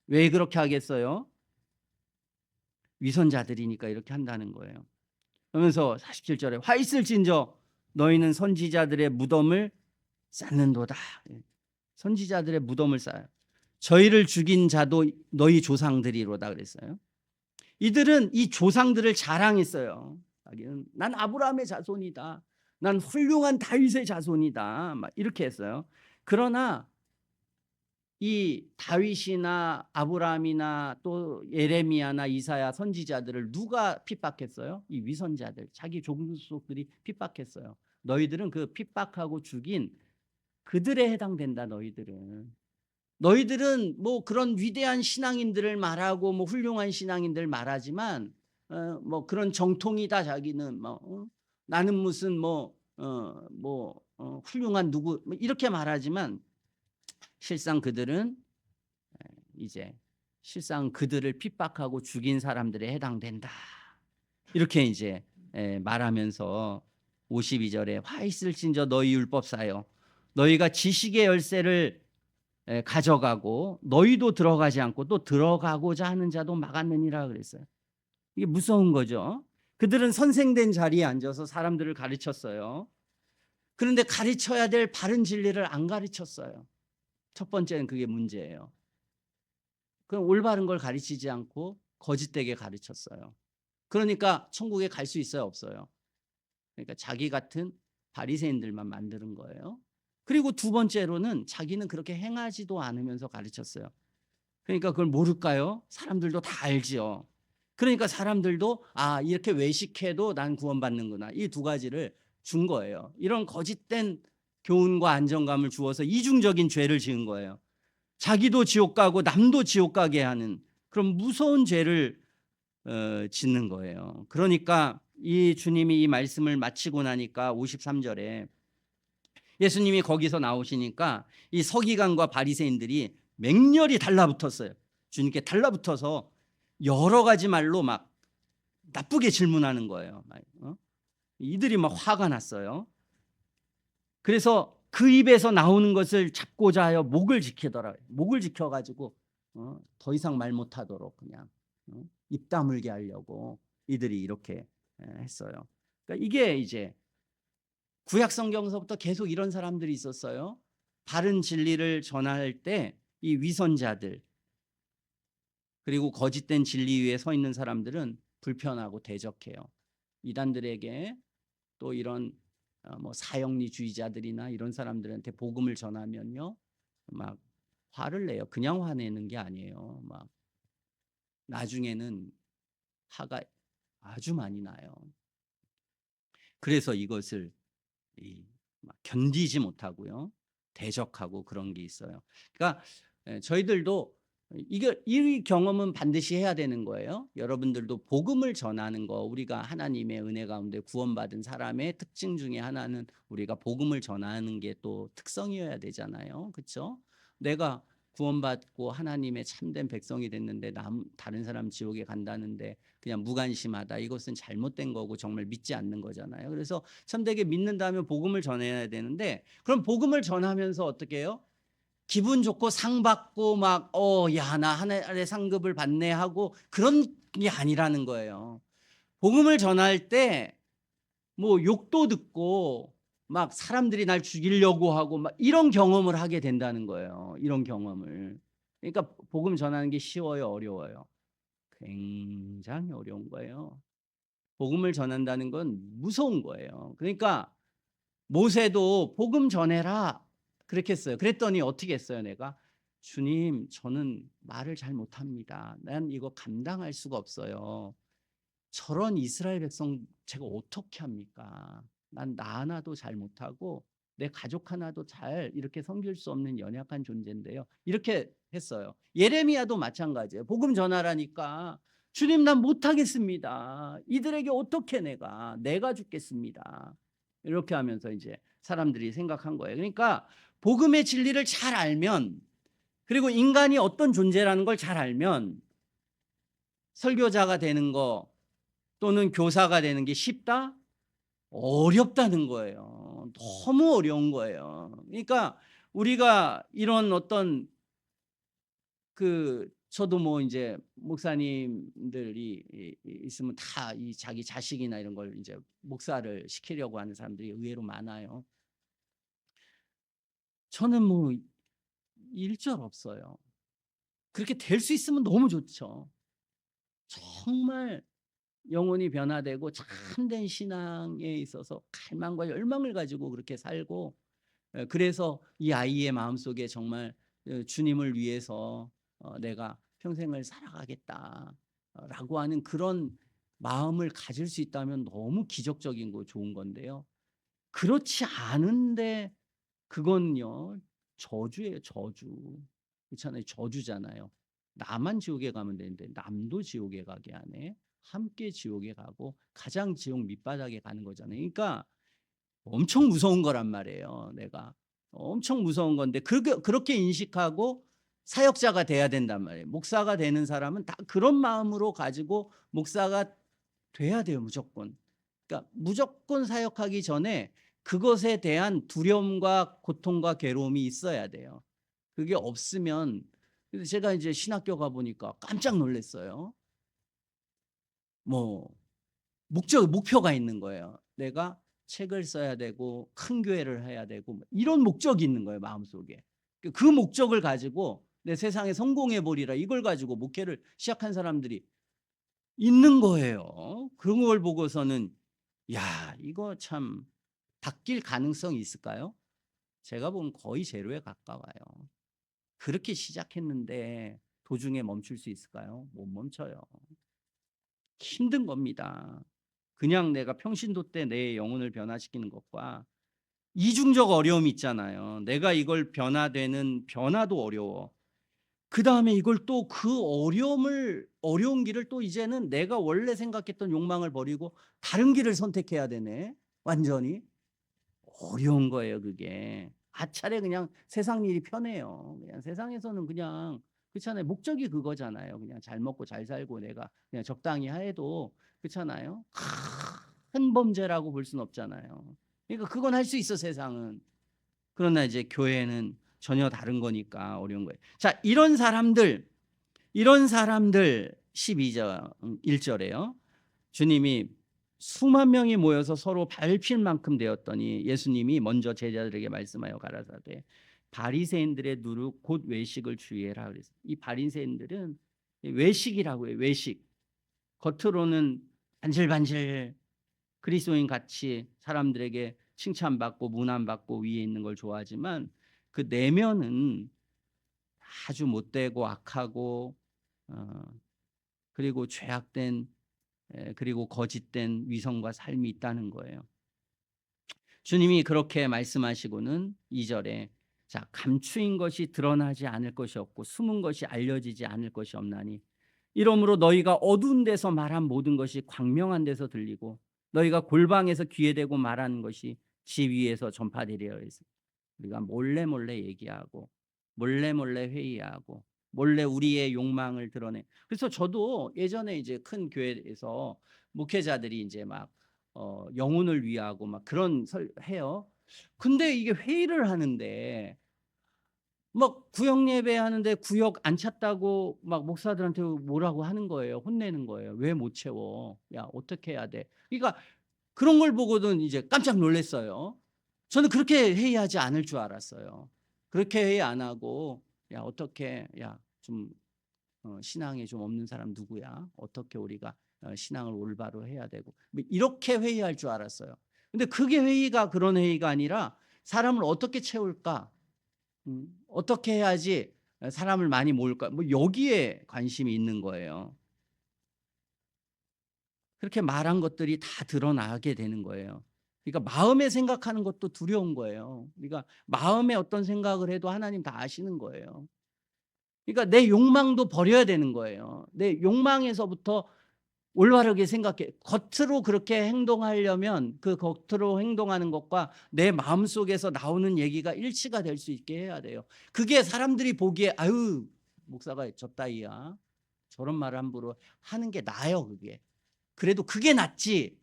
왜 그렇게 하겠어요? 위선자들이니까 이렇게 한다는 거예요. 그러면서 47절에 화 있을진저 너희는 선지자들의 무덤을 쌓는도다. 선지자들의 무덤을 쌓아요. 저희를 죽인 자도 너희 조상들이로다 그랬어요. 이들은 이 조상들을 자랑했어요. 자기는 난 아브라함의 자손이다. 난 훌륭한 다윗의 자손이다. 막 이렇게 했어요. 그러나 이 다윗이나 아브라함이나 또 예레미야나 이사야 선지자들을 누가 핍박했어요? 이 위선자들, 자기 종족들이 핍박했어요. 너희들은 그 핍박하고 죽인 그들에 해당된다. 너희들은 뭐 그런 위대한 신앙인들을 말하고 뭐 훌륭한 신앙인들 말하지만 뭐 그런 정통이다. 자기는 뭐 나는 무슨 훌륭한 누구 뭐 이렇게 말하지만 실상 그들은 이제 실상 그들을 핍박하고 죽인 사람들에 해당된다. 이렇게 이제 말하면서 52절에 화 있을진저 너희 율법사여 너희가 지식의 열쇠를 가져가고 너희도 들어가지 않고 또 들어가고자 하는 자도 막았느니라 그랬어요. 이게 무서운 거죠. 그들은 선생된 자리에 앉아서 사람들을 가르쳤어요. 그런데 가르쳐야 될 바른 진리를 안 가르쳤어요. 첫 번째는 그게 문제예요. 그럼 올바른 걸 가르치지 않고 거짓되게 가르쳤어요. 그러니까 천국에 갈 수 있어요, 없어요? 그러니까 자기 같은 바리새인들만 만드는 거예요. 그리고 두 번째로는 자기는 그렇게 행하지도 않으면서 가르쳤어요. 그러니까 그걸 모를까요? 사람들도 다 알지요. 그러니까 사람들도 이렇게 외식해도 난 구원받는구나. 이 두 가지를 준 거예요. 이런 거짓된 교훈과 안정감을 주어서 이중적인 죄를 지은 거예요. 자기도 지옥 가고 남도 지옥 가게 하는 그런 무서운 죄를 짓는 거예요. 그러니까 이 주님이 이 말씀을 마치고 나니까 53절에 예수님이 거기서 나오시니까 이 서기관과 바리새인들이 맹렬히 달라붙었어요. 주님께 달라붙어서 여러 가지 말로 막 나쁘게 질문하는 거예요. 이들이 막 화가 났어요. 그래서 그 입에서 나오는 것을 잡고자 하여 목을 지키더라고요. 목을 지켜가지고 더 이상 말 못하도록 그냥 입 다물게 하려고 이들이 이렇게 했어요. 그러니까 이게 이제 구약 성경서부터 계속 이런 사람들이 있었어요. 바른 진리를 전할 때 이 위선자들 그리고 거짓된 진리 위에 서 있는 사람들은 불편하고 대적해요. 이단들에게 또 이런 뭐 사형리주의자들이나 이런 사람들한테 복음을 전하면요, 막 화를 내요. 그냥 화내는 게 아니에요. 막 나중에는 화가 아주 많이 나요. 그래서 이것을 막 견디지 못하고요, 대적하고 그런 게 있어요. 그러니까 저희들도 이 경험은 반드시 해야 되는 거예요. 여러분들도 복음을 전하는 거, 우리가 하나님의 은혜 가운데 구원받은 사람의 특징 중에 하나는 우리가 복음을 전하는 게 또 특성이어야 되잖아요. 그렇죠? 내가 구원받고 하나님의 참된 백성이 됐는데 다른 사람 지옥에 간다는데 그냥 무관심하다. 이것은 잘못된 거고 정말 믿지 않는 거잖아요. 그래서 참되게 믿는다면 복음을 전해야 되는데, 그럼 복음을 전하면서 어떻게 해요? 기분 좋고 상 받고 막 야, 나 하늘의 상급을 받네 하고 그런 게 아니라는 거예요. 복음을 전할 때 뭐 욕도 듣고 막 사람들이 날 죽이려고 하고 막 이런 경험을 하게 된다는 거예요. 이런 경험을. 그러니까 복음 전하는 게 쉬워요, 어려워요? 굉장히 어려운 거예요. 복음을 전한다는 건 무서운 거예요. 그러니까 모세도 복음 전해라 그렇게 했어요. 그랬더니 어떻게 했어요, 내가? 주님, 저는 말을 잘 못합니다. 난 이거 감당할 수가 없어요. 저런 이스라엘 백성 제가 어떻게 합니까? 난 나 하나도 잘 못하고 내 가족 하나도 잘 이렇게 섬길 수 없는 연약한 존재인데요. 이렇게 했어요. 예레미야도 마찬가지예요. 복음 전하라니까 주님 난 못하겠습니다. 이들에게 어떻게 내가 죽겠습니다. 이렇게 하면서 이제 사람들이 생각한 거예요. 그러니까 복음의 진리를 잘 알면, 그리고 인간이 어떤 존재라는 걸 잘 알면 설교자가 되는 거 또는 교사가 되는 게 쉽다? 어렵다는 거예요. 너무 어려운 거예요. 그러니까 우리가 이런 어떤 그 저도 뭐 이제 목사님들이 있으면 다 이 자기 자식이나 이런 걸 이제 목사를 시키려고 하는 사람들이 의외로 많아요. 저는 뭐 일절 없어요. 그렇게 될 수 있으면 너무 좋죠. 정말 영혼이 변화되고 참된 신앙에 있어서 갈망과 열망을 가지고 그렇게 살고, 그래서 이 아이의 마음속에 정말 주님을 위해서 '내가 평생을 살아가겠다.' 라고 하는 그런 마음을 가질 수 있다면 너무 기적적인 거 좋은 건데요. 그렇지 않은데 그건요 저주예요, 저주. 그렇잖아요. 저주잖아요. 나만 지옥에 가면 되는데 남도 지옥에 가게 하네. 함께 지옥에 가고 가장 지옥 밑바닥에 가는 거잖아요. 그러니까 엄청 무서운 거란 말이에요, 내가. 엄청 무서운 건데 그렇게 인식하고 사역자가 돼야 된단 말이에요. 목사가 되는 사람은 다 그런 마음으로 가지고 목사가 돼야 돼요, 무조건. 그러니까 무조건 사역하기 전에 그것에 대한 두려움과 고통과 괴로움이 있어야 돼요. 그게 없으면, 그래서 제가 이제 신학교 가 보니까 깜짝 놀랐어요. 뭐 목표가 있는 거예요. 내가 책을 써야 되고 큰 교회를 해야 되고 뭐 이런 목적이 있는 거예요, 마음속에. 그 목적을 가지고 '내 세상에 성공해 보리라.' 이걸 가지고 목회를 시작한 사람들이 있는 거예요. 그런 걸 보고서는 '야 이거 참 바뀔 가능성이 있을까요?' 제가 보면 거의 제로에 가까워요. 그렇게 시작했는데 도중에 멈출 수 있을까요? 못 멈춰요. 힘든 겁니다. 그냥 내가 평신도 때 내 영혼을 변화시키는 것과 이중적 어려움이 있잖아요. 내가 이걸 변화되는 변화도 어려워. 그다음에 이걸 또 그 어려운 길을 또 이제는 내가 원래 생각했던 욕망을 버리고 다른 길을 선택해야 되네. 완전히. 어려운 거예요, 그게. 차라리 그냥 세상 일이 편해요. 그냥 세상에서는 그냥 그렇잖아요. 목적이 그거잖아요. 그냥 잘 먹고 잘 살고 내가 그냥 적당히 해도 그렇잖아요. 큰 범죄라고 볼 수는 없잖아요. 그러니까 그건 할 수 있어, 세상은. 그러나 이제 교회는 전혀 다른 거니까 어려운 거예요. 자, 이런 사람들 12절 1절에요. 주님이 수만 명이 모여서 서로 밟힐 만큼 되었더니 예수님이 먼저 제자들에게 말씀하여 가라사대 바리새인들의 누룩 곧 외식을 주의해라 그랬어요. 이 바리새인들은 외식이라고 해요. 외식. 겉으로는 반질반질 그리스도인 같이 사람들에게 칭찬받고 문안받고 위에 있는 걸 좋아하지만 그 내면은 아주 못되고 악하고 어 그리고 죄악된 그리고 거짓된 위선과 삶이 있다는 거예요. 주님이 그렇게 말씀하시고는 2절에 자 감추인 것이 드러나지 않을 것이 없고 숨은 것이 알려지지 않을 것이 없나니 이러므로 너희가 어두운 데서 말한 모든 것이 광명한 데서 들리고 너희가 골방에서 귀에 대고 말하는 것이 지 위에서 전파되리라 해서 우리가 몰래 몰래 얘기하고 몰래 몰래 회의하고 몰래 우리의 욕망을 드러내. 그래서 저도 예전에 이제 큰 교회에서 목회자들이 이제 막 영혼을 위하고 막 그런 해요. 근데 이게 회의를 하는데 막 구역 예배하는데 구역 안 찼다고 막 목사들한테 뭐라고 하는 거예요. 혼내는 거예요. "왜 못 채워? 야 어떻게 해야 돼?" 그러니까 그런 걸 보고는 이제 깜짝 놀랐어요. 저는 그렇게 회의하지 않을 줄 알았어요. 그렇게 회의 안 하고 "야 어떻게 야 좀 신앙에 좀 없는 사람 누구야? 어떻게 우리가 신앙을 올바로 해야 되고." 뭐 이렇게 회의할 줄 알았어요. 근데 그게 회의가 그런 회의가 아니라 '사람을 어떻게 채울까? 어떻게 해야지 사람을 많이 모을까?' 뭐 여기에 관심이 있는 거예요. 그렇게 말한 것들이 다 드러나게 되는 거예요. 그러니까 마음에 생각하는 것도 두려운 거예요. 그러니까 마음에 어떤 생각을 해도 하나님 다 아시는 거예요. 그러니까 내 욕망도 버려야 되는 거예요. 내 욕망에서부터 올바르게 생각해. 겉으로 그렇게 행동하려면 그 겉으로 행동하는 것과 내 마음속에서 나오는 얘기가 일치가 될 수 있게 해야 돼요. 그게 사람들이 보기에 '아유 목사가 저 따위야.' 저런 말을 함부로 하는 게 나아요 그게. 그래도 그게 낫지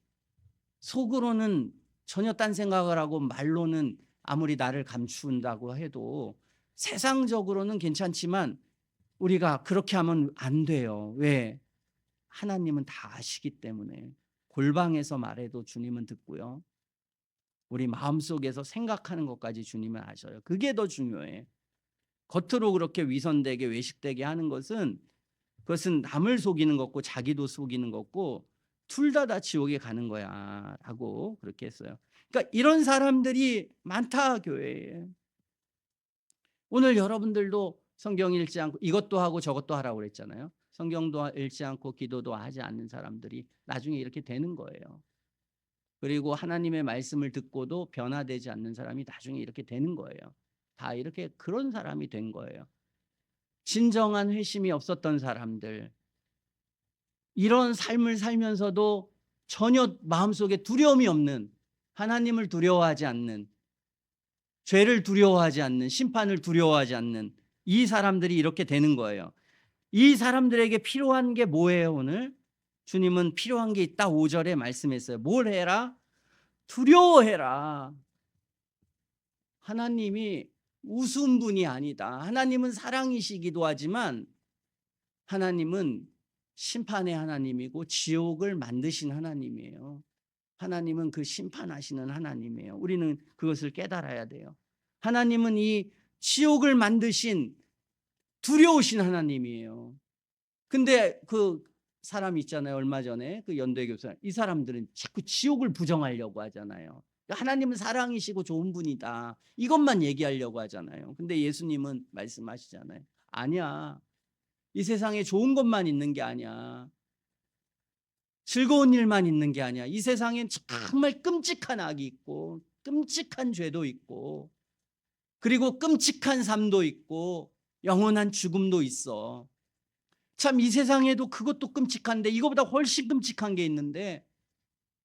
속으로는 전혀 딴 생각을 하고 말로는 아무리 나를 감춘다고 해도 세상적으로는 괜찮지만 우리가 그렇게 하면 안 돼요. 왜? 하나님은 다 아시기 때문에. 골방에서 말해도 주님은 듣고요. 우리 마음속에서 생각하는 것까지 주님은 아셔요. 그게 더 중요해. 겉으로 그렇게 위선되게 외식되게 하는 것은, 그것은 남을 속이는 거고 자기도 속이는 거고 둘 다 지옥에 가는 거야 라고 그렇게 했어요. 그러니까 이런 사람들이 많다 교회에. 오늘 여러분들도 성경 읽지 않고 이것도 하고 저것도 하라고 그랬잖아요. 성경도 읽지 않고 기도도 하지 않는 사람들이 나중에 이렇게 되는 거예요. 그리고 하나님의 말씀을 듣고도 변화되지 않는 사람이 나중에 이렇게 되는 거예요. 다 이렇게 그런 사람이 된 거예요. 진정한 회심이 없었던 사람들, 이런 삶을 살면서도 전혀 마음속에 두려움이 없는, 하나님을 두려워하지 않는, 죄를 두려워하지 않는, 심판을 두려워하지 않는 이 사람들이 이렇게 되는 거예요. 이 사람들에게 필요한 게 뭐예요? 오늘 주님은 필요한 게 있다 5절에 말씀했어요. 뭘 해라? 두려워해라. 하나님이 우스운 분이 아니다. 하나님은 사랑이시기도 하지만 하나님은 심판의 하나님이고 지옥을 만드신 하나님이에요. 하나님은 그 심판하시는 하나님이에요. 우리는 그것을 깨달아야 돼요. 하나님은 이 지옥을 만드신 두려우신 하나님이에요. 근데 그 사람 있잖아요. 얼마 전에 그 연대 교사, 이 사람들은 자꾸 지옥을 부정하려고 하잖아요. 하나님은 사랑이시고 좋은 분이다, 이것만 얘기하려고 하잖아요. 근데 예수님은 말씀하시잖아요. 아니야. 이 세상에 좋은 것만 있는 게 아니야. 즐거운 일만 있는 게 아니야. 이 세상엔 정말 끔찍한 악이 있고 끔찍한 죄도 있고 그리고 끔찍한 삶도 있고 영원한 죽음도 있어. 참 이 세상에도 그것도 끔찍한데 이거보다 훨씬 끔찍한 게 있는데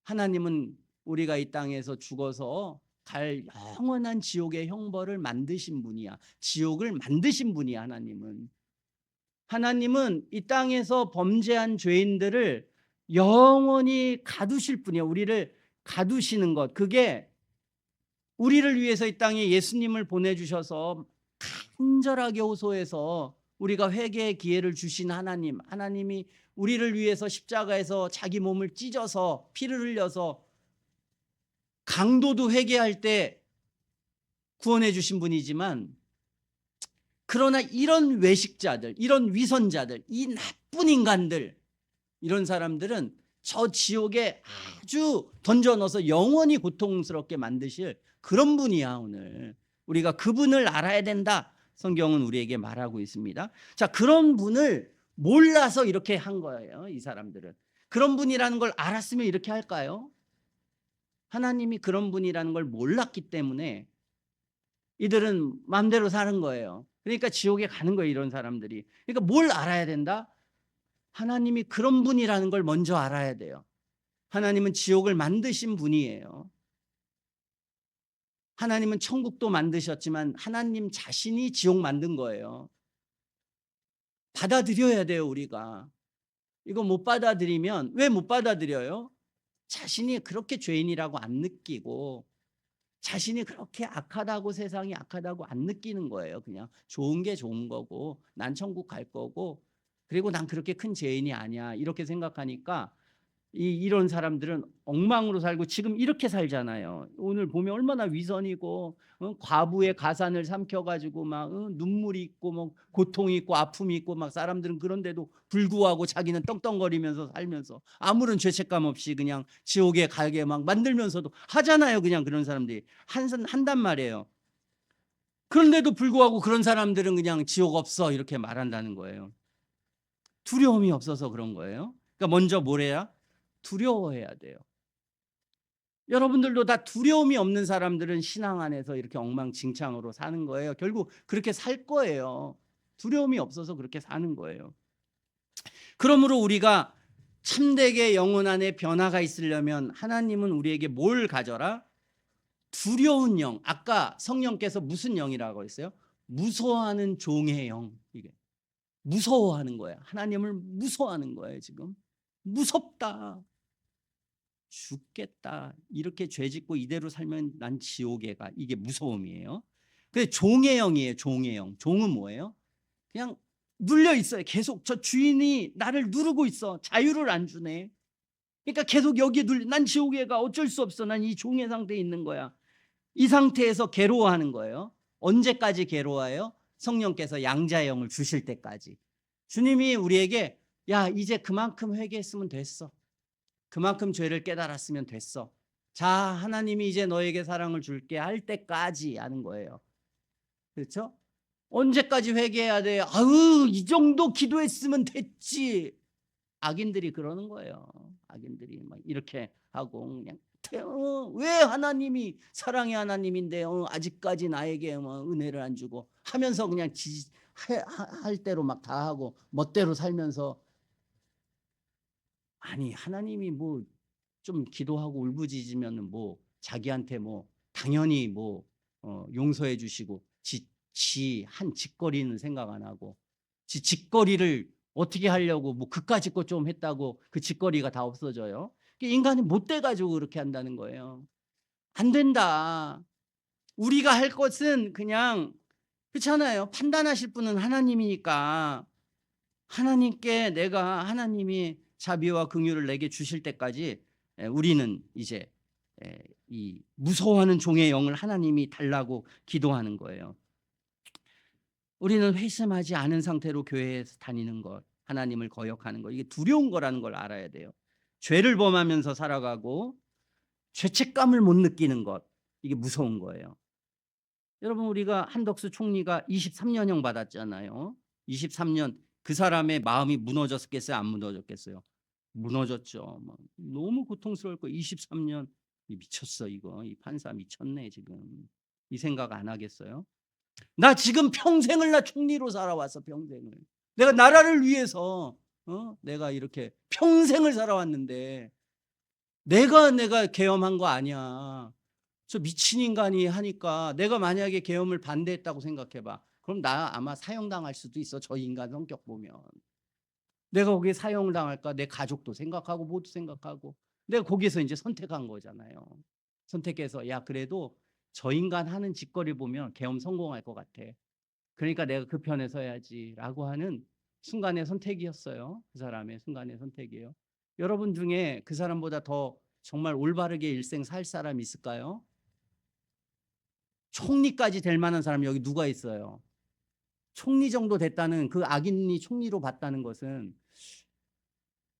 하나님은 우리가 이 땅에서 죽어서 갈 영원한 지옥의 형벌을 만드신 분이야. 지옥을 만드신 분이야. 하나님은 이 땅에서 범죄한 죄인들을 영원히 가두실 분이야. 우리를 가두시는 것, 그게 우리를 위해서 이 땅에 예수님을 보내주셔서 간절하게 호소해서 우리가 회개의 기회를 주신 하나님, 하나님이 우리를 위해서 십자가에서 자기 몸을 찢어서 피를 흘려서 강도도 회개할 때 구원해 주신 분이지만, 그러나 이런 외식자들, 이런 위선자들, 이 나쁜 인간들, 이런 사람들은 저 지옥에 아주 던져 넣어서 영원히 고통스럽게 만드실 그런 분이야. 오늘 우리가 그분을 알아야 된다, 성경은 우리에게 말하고 있습니다. 자, 그런 분을 몰라서 이렇게 한 거예요. 이 사람들은 그런 분이라는 걸 알았으면 이렇게 할까요? 하나님이 그런 분이라는 걸 몰랐기 때문에 이들은 마음대로 사는 거예요. 그러니까 지옥에 가는 거예요, 이런 사람들이. 그러니까 뭘 알아야 된다? 하나님이 그런 분이라는 걸 먼저 알아야 돼요. 하나님은 지옥을 만드신 분이에요. 하나님은 천국도 만드셨지만 하나님 자신이 지옥 만든 거예요. 받아들여야 돼요, 우리가. 이거 못 받아들이면, 왜 못 받아들여요? 자신이 그렇게 죄인이라고 안 느끼고, 자신이 그렇게 악하다고, 세상이 악하다고 안 느끼는 거예요. 그냥 좋은 게 좋은 거고 난 천국 갈 거고 그리고 난 그렇게 큰 죄인이 아니야, 이렇게 생각하니까 이런 사람들은 엉망으로 살고 지금 이렇게 살잖아요. 오늘 보면 얼마나 위선이고, 과부의 가산을 삼켜가지고 막 눈물이 있고 뭐 고통이 있고 아픔이 있고 막, 사람들은 그런데도 불구하고 자기는 떵떵거리면서 살면서 아무런 죄책감 없이 그냥 지옥에 가게 막 만들면서도 하잖아요. 그냥 그런 사람들이 한단 말이에요. 그런데도 불구하고 그런 사람들은 그냥 지옥 없어 이렇게 말한다는 거예요. 두려움이 없어서 그런 거예요. 그러니까 먼저 뭘 해야? 두려워해야 돼요. 여러분들도 다 두려움이 없는 사람들은 신앙 안에서 이렇게 엉망진창으로 사는 거예요. 결국 그렇게 살 거예요. 두려움이 없어서 그렇게 사는 거예요. 그러므로 우리가 참되게 영혼 안에 변화가 있으려면 하나님은 우리에게 뭘 가져라? 두려운 영. 아까 성령께서 무슨 영이라고 했어요? 무서워하는 종의 영. 이게 무서워하는 거야. 하나님을 무서워하는 거예요. 지금 무섭다, 죽겠다, 이렇게 죄 짓고 이대로 살면 난 지옥에 가, 이게 무서움이에요. 근데 종의 영이에요. 종의 영. 종은 뭐예요? 그냥 눌려 있어요. 계속 저 주인이 나를 누르고 있어. 자유를 안 주네. 그러니까 계속 여기에 난 지옥에 가. 어쩔 수 없어. 난 이 종의 상태에 있는 거야. 이 상태에서 괴로워하는 거예요. 언제까지 괴로워해요? 성령께서 양자의 영을 주실 때까지. 주님이 우리에게 야 이제 그만큼 회개했으면 됐어. 그만큼 죄를 깨달았으면 됐어. 자 하나님이 이제 너에게 사랑을 줄게 할 때까지 하는 거예요. 그렇죠? 언제까지 회개해야 돼? 아유 이 정도 기도했으면 됐지. 악인들이 그러는 거예요. 악인들이 막 이렇게 하고 그냥 왜 하나님이 사랑의 하나님인데 아직까지 나에게 은혜를 안 주고 하면서 그냥 할 대로 막 다 하고 멋대로 살면서 아니 하나님이 뭐 좀 기도하고 울부짖으면 뭐 자기한테 뭐 당연히 뭐 용서해 주시고 지 한 짓거리는 생각 안 하고 지 짓거리를 어떻게 하려고 뭐 그까짓 것 좀 했다고 그 짓거리가 다 없어져요. 인간이 못돼 가지고 그렇게 한다는 거예요. 안 된다. 우리가 할 것은 그냥 그렇잖아요. 판단하실 분은 하나님이니까 하나님께 내가 하나님이 자비와 긍휼을 내게 주실 때까지 우리는 이제 이 무서워하는 종의 영을 하나님이 달라고 기도하는 거예요. 우리는 회심하지 않은 상태로 교회에 다니는 것, 하나님을 거역하는 것, 이게 두려운 거라는 걸 알아야 돼요. 죄를 범하면서 살아가고 죄책감을 못 느끼는 것, 이게 무서운 거예요. 여러분 우리가 한덕수 총리가 23년형 받았잖아요. 23년 그 사람의 마음이 무너졌겠어요? 안 무너졌겠어요? 무너졌죠. 너무 고통스러울 거 23년 미쳤어 이거. 이 판사 미쳤네 지금. 이 생각 안 하겠어요? 나 지금 평생을 나 총리로 살아왔어 평생을. 내가 나라를 위해서 내가 이렇게 평생을 살아왔는데 내가 계엄한 거 아니야. 저 미친 인간이 하니까 내가 만약에 계엄을 반대했다고 생각해봐. 그럼 나 아마 사형당할 수도 있어. 저 인간 성격 보면. 내가 거기에 사형당할까 내 가족도 생각하고 모두 생각하고 내가 거기에서 이제 선택한 거잖아요. 선택해서 야 그래도 저 인간 하는 짓거리 보면 계엄 성공할 것 같아. 그러니까 내가 그 편에 서야지라고 하는 순간의 선택이었어요. 그 사람의 순간의 선택이에요. 여러분 중에 그 사람보다 더 정말 올바르게 일생 살 사람이 있을까요? 총리까지 될 만한 사람이 여기 누가 있어요? 총리 정도 됐다는 그 악인이 총리로 봤다는 것은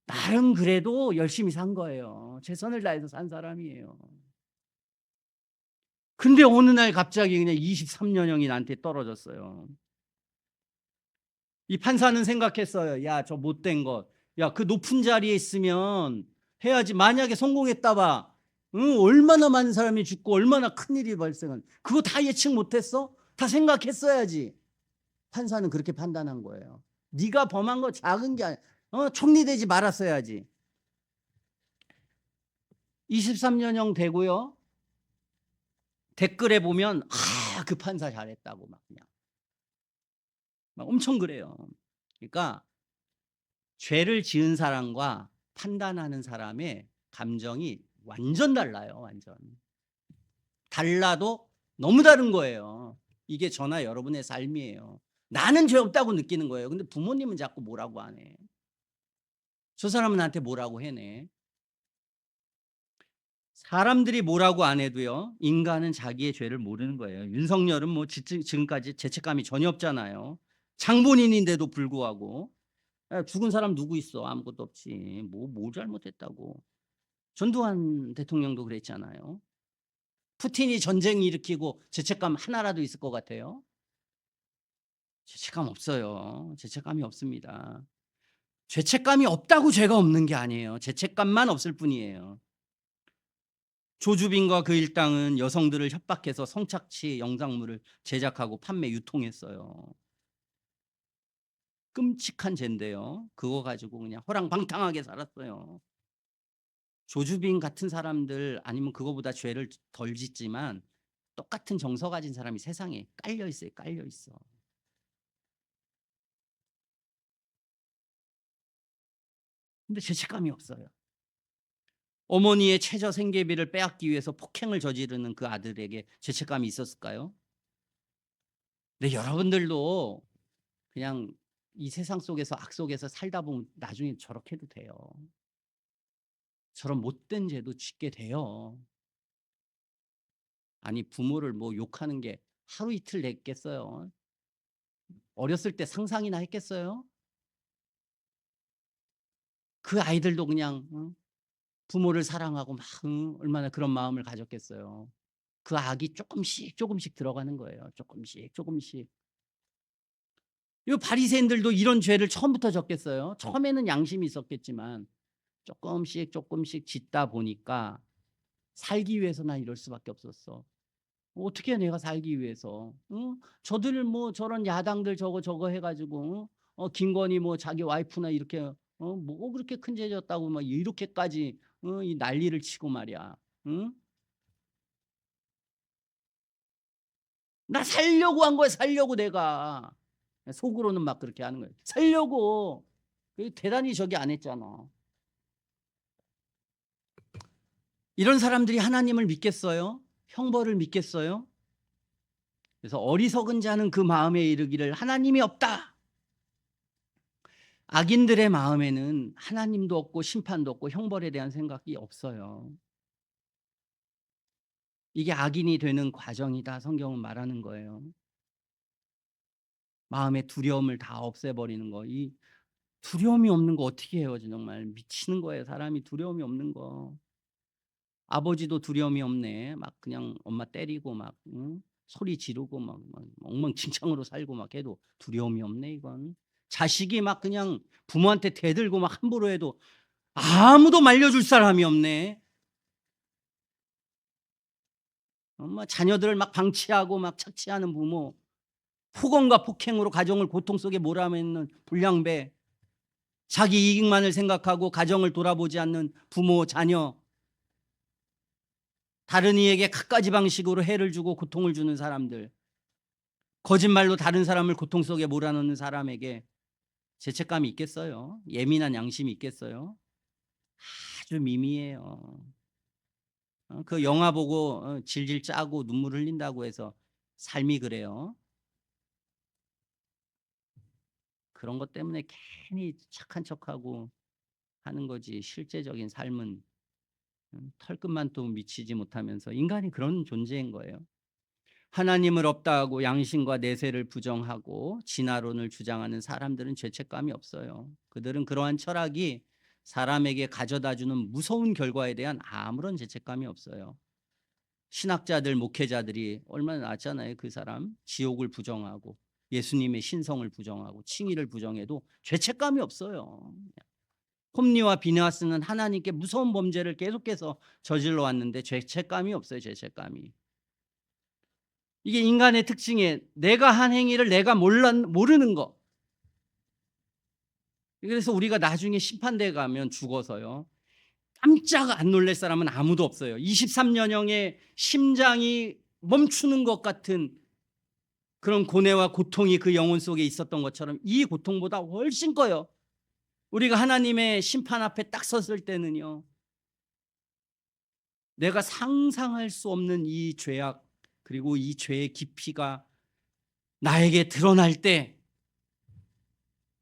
나름 그래도 열심히 산 거예요. 최선을 다해서 산 사람이에요. 근데 어느 날 갑자기 그냥 23년형이 나한테 떨어졌어요. 이 판사는 생각했어요. 야, 저 못된 것. 야, 그 높은 자리에 있으면 해야지. 만약에 성공했다 봐. 응, 얼마나 많은 사람이 죽고 얼마나 큰일이 발생한. 그거 다 예측 못했어? 다 생각했어야지. 판사는 그렇게 판단한 거예요. 네가 범한 거 작은 게 아니야. 총리 되지 말았어야지. 23년형 되고요. 댓글에 보면 그 판사 잘했다고 막 그냥 막 엄청 그래요. 그러니까 죄를 지은 사람과 판단하는 사람의 감정이 완전 달라요. 완전 달라도 너무 다른 거예요. 이게 저나 여러분의 삶이에요. 나는 죄 없다고 느끼는 거예요. 근데 부모님은 자꾸 뭐라고 하네. 저 사람은 나한테 뭐라고 해내. 사람들이 뭐라고 안 해도요. 인간은 자기의 죄를 모르는 거예요. 윤석열은 뭐 지금까지 죄책감이 전혀 없잖아요. 장본인인데도 불구하고 죽은 사람 누구 있어? 아무것도 없지. 뭐 잘못했다고. 전두환 대통령도 그랬잖아요. 푸틴이 전쟁 일으키고 죄책감 하나라도 있을 것 같아요? 죄책감 없어요. 죄책감이 없습니다. 죄책감이 없다고 죄가 없는 게 아니에요. 죄책감만 없을 뿐이에요. 조주빈과 그 일당은 여성들을 협박해서 성착취 영상물을 제작하고 판매 유통했어요. 끔찍한 죄인데요. 그거 가지고 그냥 호랑방탕하게 살았어요. 조주빈 같은 사람들 아니면 그거보다 죄를 덜 짓지만 똑같은 정서 가진 사람이 세상에 깔려 있어요. 깔려 있어. 근데 죄책감이 없어요. 어머니의 최저 생계비를 빼앗기 위해서 폭행을 저지르는 그 아들에게 죄책감이 있었을까요? 네, 여러분들도 그냥 이 세상 속에서 악 속에서 살다 보면 나중에 저렇게 해도 돼요. 저런 못된 죄도 짓게 돼요. 아니 부모를 뭐 욕하는 게 하루 이틀 됐겠어요. 어렸을 때 상상이나 했겠어요? 그 아이들도 그냥 부모를 사랑하고 막 얼마나 그런 마음을 가졌겠어요. 그 악이 쪼끔씩 쪼금씩 들어가는 거예요. 쪼끔씩 쪼금씩. 요 바리새인들도 이런 죄를 처음부터 졌겠어요? 처음에는 양심이 있었겠지만 쪼끔씩 쪼끔씩 짓다 보니까 살기 위해서 난 이럴 수밖에 없었어. 어떻게 내가 살기 위해서 저들 뭐 저런 야당들 저거 해 가지고 김건희 뭐 자기 와이프나 이렇게 뭐 그렇게 큰 죄 졌다고 막 이렇게까지 이 난리를 치고 말이야. 응? 나 살려고 한 거야, 살려고 내가. 속으로는 막 그렇게 하는 거예요. 살려고. 대단히 저기 안 했잖아. 이런 사람들이 하나님을 믿겠어요? 형벌을 믿겠어요? 그래서 어리석은 자는 그 마음에 이르기를 하나님이 없다. 악인들의 마음에는 하나님도 없고 심판도 없고 형벌에 대한 생각이 없어요. 이게 악인이 되는 과정이다 성경은 말하는 거예요. 마음의 두려움을 다 없애버리는 거. 이 두려움이 없는 거 어떻게 해요 정말. 미치는 거예요 사람이 두려움이 없는 거. 아버지도 두려움이 없네. 막 그냥 엄마 때리고 막 소리 지르고 막 엉망진창으로 살고 막 해도 두려움이 없네 이건. 자식이 막 그냥 부모한테 대들고 막 함부로 해도 아무도 말려줄 사람이 없네. 엄마 자녀들을 막 방치하고 막 착취하는 부모, 폭언과 폭행으로 가정을 고통 속에 몰아넣는 불량배, 자기 이익만을 생각하고 가정을 돌아보지 않는 부모, 자녀, 다른 이에게 갖가지 방식으로 해를 주고 고통을 주는 사람들, 거짓말로 다른 사람을 고통 속에 몰아넣는 사람에게 죄책감이 있겠어요? 예민한 양심이 있겠어요? 아주 미미해요. 그 영화 보고 질질 짜고 눈물 흘린다고 해서 삶이 그래요? 그런 것 때문에 괜히 착한 척하고 하는 거지 실제적인 삶은 털끝만도 미치지 못하면서 인간이 그런 존재인 거예요. 하나님을 없다 하고 양심과 내세를 부정하고 진화론을 주장하는 사람들은 죄책감이 없어요. 그들은 그러한 철학이 사람에게 가져다주는 무서운 결과에 대한 아무런 죄책감이 없어요. 신학자들, 목회자들이 얼마나 낫잖아요. 그 사람 지옥을 부정하고 예수님의 신성을 부정하고 칭의를 부정해도 죄책감이 없어요. 홈리와 비느하스는 하나님께 무서운 범죄를 계속해서 저질러 왔는데 죄책감이 없어요. 죄책감이. 이게 인간의 특징이에요. 내가 한 행위를 내가 모르는 거. 그래서 우리가 나중에 심판대에 가면 죽어서요. 깜짝 안 놀랄 사람은 아무도 없어요. 23년형의 심장이 멈추는 것 같은 그런 고뇌와 고통이 그 영혼 속에 있었던 것처럼 이 고통보다 훨씬 커요. 우리가 하나님의 심판 앞에 딱 섰을 때는요. 내가 상상할 수 없는 이 죄악 그리고 이 죄의 깊이가 나에게 드러날 때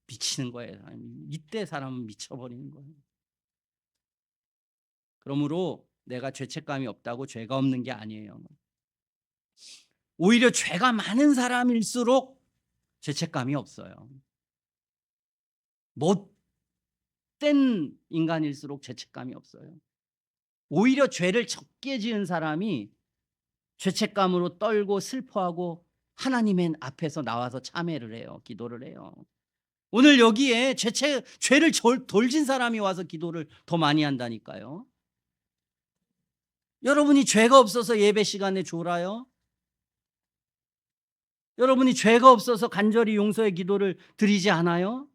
미치는 거예요. 이때 사람은 미쳐버리는 거예요. 그러므로 내가 죄책감이 없다고 죄가 없는 게 아니에요. 오히려 죄가 많은 사람일수록 죄책감이 없어요. 못된 인간일수록 죄책감이 없어요. 오히려 죄를 적게 지은 사람이 죄책감으로 떨고 슬퍼하고 하나님의 앞에서 나와서 참회를 해요. 기도를 해요. 오늘 여기에 죄를 돌진 사람이 와서 기도를 더 많이 한다니까요. 여러분이 죄가 없어서 예배 시간에 졸아요? 여러분이 죄가 없어서 간절히 용서의 기도를 드리지 않아요?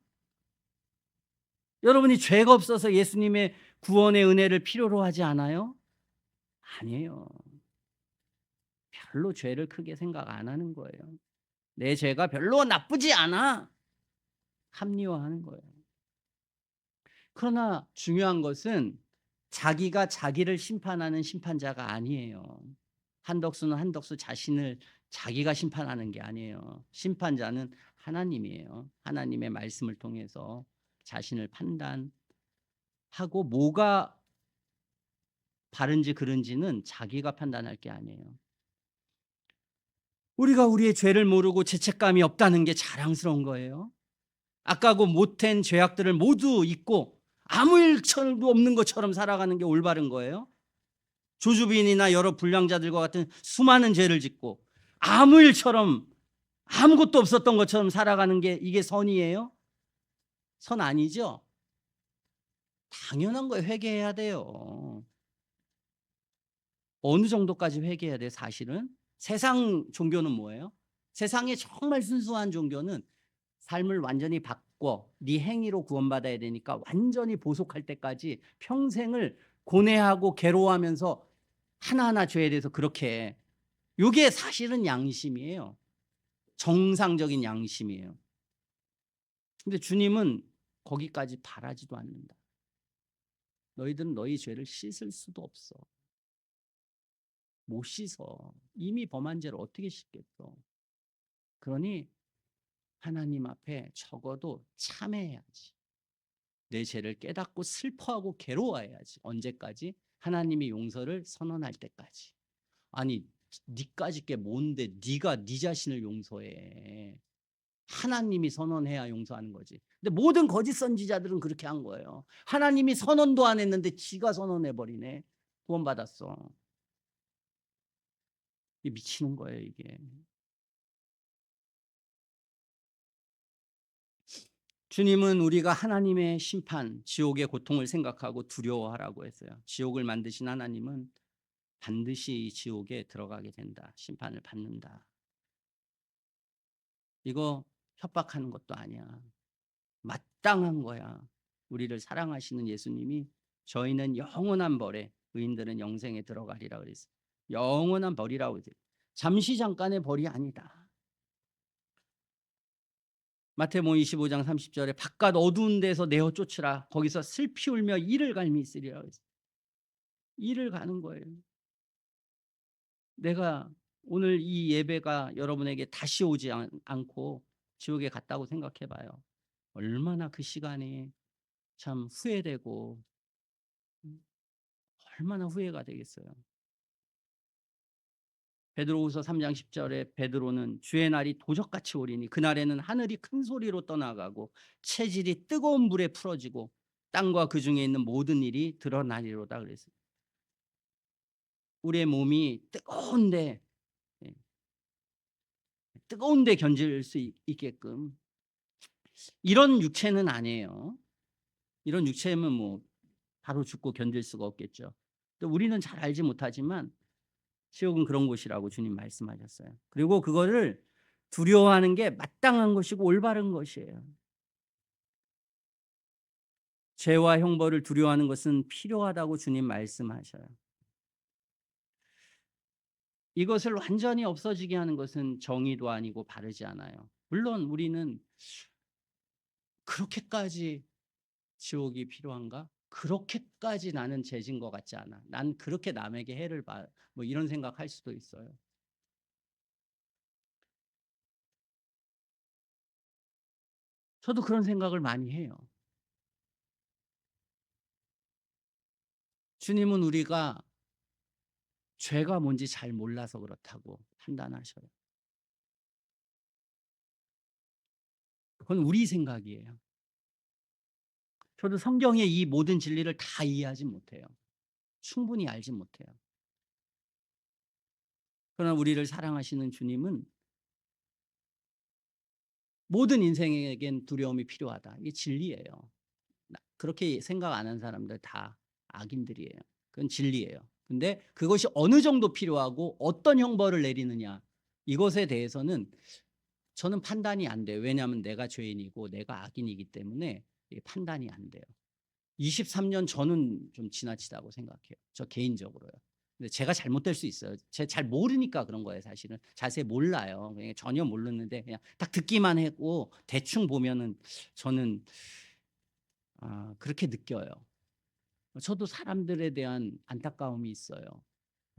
여러분이 죄가 없어서 예수님의 구원의 은혜를 필요로 하지 않아요? 아니에요. 별로 죄를 크게 생각 안 하는 거예요. 내 죄가 별로 나쁘지 않아. 합리화하는 거예요. 그러나 중요한 것은 자기가 자기를 심판하는 심판자가 아니에요. 한덕수는 한덕수 자신을 자기가 심판하는 게 아니에요. 심판자는 하나님이에요. 하나님의 말씀을 통해서 자신을 판단하고 뭐가 바른지 그른지는 자기가 판단할 게 아니에요. 우리가 우리의 죄를 모르고 죄책감이 없다는 게 자랑스러운 거예요. 악하고 못된 죄악들을 모두 잊고 아무 일처럼도 없는 것처럼 살아가는 게 올바른 거예요. 조주빈이나 여러 불량자들과 같은 수많은 죄를 짓고 아무 일처럼 아무것도 없었던 것처럼 살아가는 게 이게 선이에요? 선 아니죠? 당연한 거예요. 회개해야 돼요. 어느 정도까지 회개해야 돼요, 사실은? 세상 종교는 뭐예요? 세상에 정말 순수한 종교는 삶을 완전히 바꿔 네 행위로 구원받아야 되니까 완전히 보속할 때까지 평생을 고뇌하고 괴로워하면서 하나하나 죄에 대해서 그렇게 해. 이게 사실은 양심이에요. 정상적인 양심이에요. 근데 주님은 거기까지 바라지도 않는다. 너희들은 너희 죄를 씻을 수도 없어. 못 씻어. 이미 범한 죄를 어떻게 씻겠어. 그러니 하나님 앞에 적어도 참회해야지. 내 죄를 깨닫고 슬퍼하고 괴로워해야지. 언제까지? 하나님이 용서를 선언할 때까지. 아니, 니까짓 게 뭔데 네가 네 자신을 용서해. 하나님이 선언해야 용서하는 거지. 근데 모든 거짓 선지자들은 그렇게 한 거예요. 하나님이 선언도 안 했는데 지가 선언해 버리네. 구원받았어. 이게 미치는 거예요, 이게. 주님은 우리가 하나님의 심판, 지옥의 고통을 생각하고 두려워하라고 했어요. 지옥을 만드신 하나님은 반드시 이 지옥에 들어가게 된다. 심판을 받는다. 이거 협박하는 것도 아니야. 마땅한 거야. 우리를 사랑하시는 예수님이 저희는 영원한 벌에 의인들은 영생에 들어가리라 그랬어요. 영원한 벌이라고 했어요. 잠시 잠깐의 벌이 아니다. 마태복음 25장 30절에 바깥 어두운 데서 내어 쫓으라. 거기서 슬피 울며 이를 갈미 있으리라 그랬어요. 이를 가는 거예요. 내가 오늘 이 예배가 여러분에게 다시 오지 않고 지옥에 갔다고 생각해 봐요. 얼마나 그 시간이 참 후회되고 얼마나 후회가 되겠어요. 베드로후서 3장 10절에 베드로는 주의 날이 도적같이 오리니 그날에는 하늘이 큰 소리로 떠나가고 체질이 뜨거운 불에 풀어지고 땅과 그 중에 있는 모든 일이 드러나리로다 그랬어요. 우리의 몸이 예, 뜨거운데 견딜 수 있게끔 이런 육체는 아니에요. 이런 육체면 뭐 바로 죽고 견딜 수가 없겠죠. 또 우리는 잘 알지 못하지만 지옥은 그런 곳이라고 주님 말씀하셨어요. 그리고 그거를 두려워하는 게 마땅한 것이고 올바른 것이에요. 죄와 형벌을 두려워하는 것은 필요하다고 주님 말씀하셔요. 이것을 완전히 없어지게 하는 것은 정의도 아니고 바르지 않아요. 물론 우리는 그렇게까지 지옥이 필요한가? 그렇게까지 나는 죄진 것 같지 않아. 난 그렇게 남에게 해를 뭐 이런 생각할 수도 있어요. 저도 그런 생각을 많이 해요. 주님은 우리가 죄가 뭔지 잘 몰라서 그렇다고 판단하셔요. 그건 우리 생각이에요. 저도 성경의 이 모든 진리를 다 이해하지 못해요. 충분히 알지 못해요. 그러나 우리를 사랑하시는 주님은 모든 인생에겐 두려움이 필요하다. 이게 진리예요. 그렇게 생각 안 하는 사람들 다 악인들이에요. 그건 진리예요. 근데 그것이 어느 정도 필요하고 어떤 형벌을 내리느냐 이것에 대해서는 저는 판단이 안 돼요. 왜냐하면 내가 죄인이고 내가 악인이기 때문에 이게 판단이 안 돼요. 23년 저는 좀 지나치다고 생각해요. 저 개인적으로요. 근데 제가 잘못될 수 있어요. 제가 잘 모르니까 그런 거예요, 사실은. 자세히 몰라요. 그냥 전혀 모르는데 그냥 딱 듣기만 하고 대충 보면은 저는 그렇게 느껴요. 저도 사람들에 대한 안타까움이 있어요.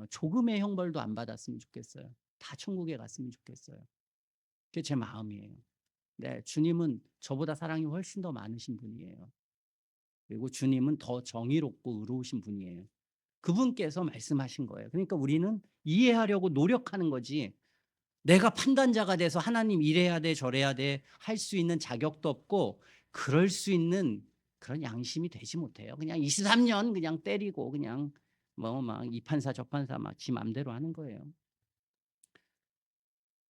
조금의 형벌도 안 받았으면 좋겠어요. 다 천국에 갔으면 좋겠어요. 그게 제 마음이에요. 네, 주님은 저보다 사랑이 훨씬 더 많으신 분이에요. 그리고 주님은 더 정의롭고 의로우신 분이에요. 그분께서 말씀하신 거예요. 그러니까 우리는 이해하려고 노력하는 거지, 내가 판단자가 돼서 하나님 이래야 돼 저래야 돼 할 수 있는 자격도 없고 그럴 수 있는 그런 양심이 되지 못해요. 그냥 23년 그냥 때리고 그냥 뭐 막 이 판사 저 판사 막 지 맘대로 하는 거예요.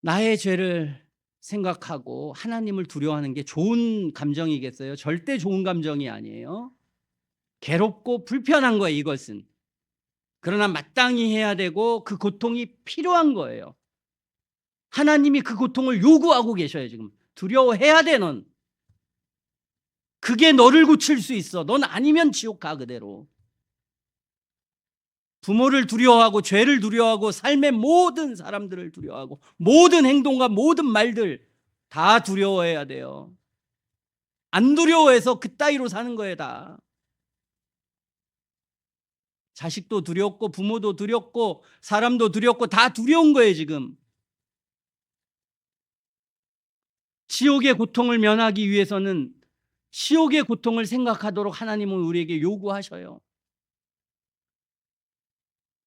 나의 죄를 생각하고 하나님을 두려워하는 게 좋은 감정이겠어요? 절대 좋은 감정이 아니에요. 괴롭고 불편한 거예요, 이것은. 그러나 마땅히 해야 되고 그 고통이 필요한 거예요. 하나님이 그 고통을 요구하고 계셔요, 지금. 두려워해야 돼, 넌. 그게 너를 고칠 수 있어. 넌 아니면 지옥 가, 그대로. 부모를 두려워하고 죄를 두려워하고 삶의 모든 사람들을 두려워하고 모든 행동과 모든 말들 다 두려워해야 돼요. 안 두려워해서 그따위로 사는 거예요, 다. 자식도 두렵고 부모도 두렵고 사람도 두렵고 다 두려운 거예요, 지금. 지옥의 고통을 면하기 위해서는 지옥의 고통을 생각하도록 하나님은 우리에게 요구하셔요.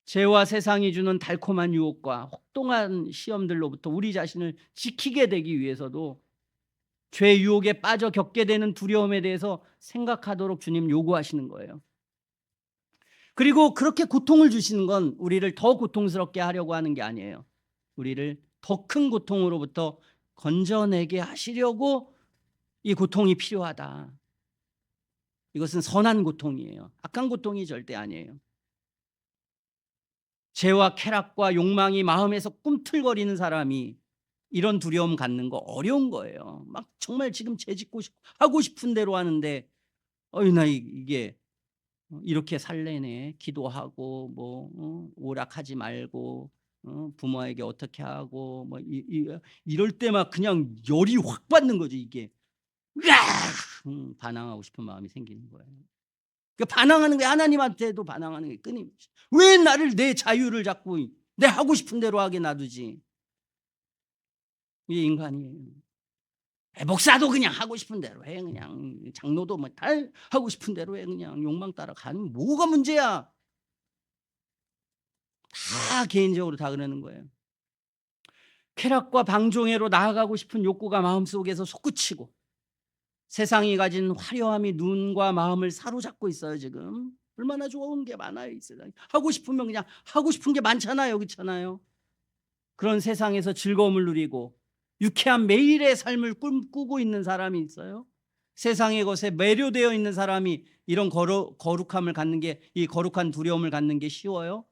죄와 세상이 주는 달콤한 유혹과 혹독한 시험들로부터 우리 자신을 지키게 되기 위해서도 죄 유혹에 빠져 겪게 되는 두려움에 대해서 생각하도록 주님 요구하시는 거예요. 그리고 그렇게 고통을 주시는 건 우리를 더 고통스럽게 하려고 하는 게 아니에요. 우리를 더 큰 고통으로부터 건져내게 하시려고 이 고통이 필요하다. 이것은 선한 고통이에요. 악한 고통이 절대 아니에요. 죄와 쾌락과 욕망이 마음에서 꿈틀거리는 사람이 이런 두려움 갖는 거 어려운 거예요. 막 정말 지금 죄 짓고 하고 싶은 대로 하는데 나 이게 이렇게 살래네. 기도하고 뭐 오락하지 말고 부모에게 어떻게 하고 뭐 이럴 때 막 그냥 열이 확 받는 거죠, 이게. 으악! 반항하고 싶은 마음이 생기는 거예요. 그러니까 반항하는 게 하나님한테도 반항하는 게 끊임없이. 왜 나를 내 자유를 자꾸 내 하고 싶은 대로 하게 놔두지? 이게 인간이에요. 목사도 그냥 하고 싶은 대로 해. 그냥 장로도 뭐 다 하고 싶은 대로 해. 그냥 욕망 따라 가는 뭐가 문제야? 다 개인적으로 다 그러는 거예요. 쾌락과 방종애로 나아가고 싶은 욕구가 마음속에서 솟구치고 세상이 가진 화려함이 눈과 마음을 사로잡고 있어요, 지금. 얼마나 좋은 게 많아요, 이 세상에. 하고 싶으면 그냥 하고 싶은 게 많잖아요, 그렇잖아요. 그런 세상에서 즐거움을 누리고 유쾌한 매일의 삶을 꿈꾸고 있는 사람이 있어요? 세상의 것에 매료되어 있는 사람이 이런 거룩함을 갖는 게, 이 거룩한 두려움을 갖는 게 쉬워요?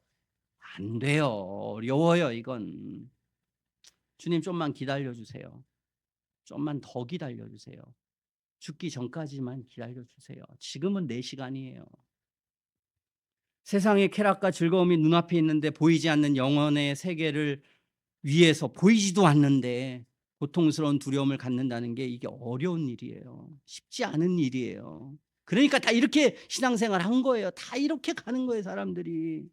안 돼요. 어려워요, 이건. 주님 좀만 기다려 주세요. 좀만 더 기다려 주세요. 죽기 전까지만 기다려 주세요. 지금은 내 시간이에요. 세상의 쾌락과 즐거움이 눈앞에 있는데 보이지 않는 영혼의 세계를 위해서 보이지도 않는데 고통스러운 두려움을 갖는다는 게 이게 어려운 일이에요. 쉽지 않은 일이에요. 그러니까 다 이렇게 신앙생활 한 거예요. 다 이렇게 가는 거예요, 사람들이.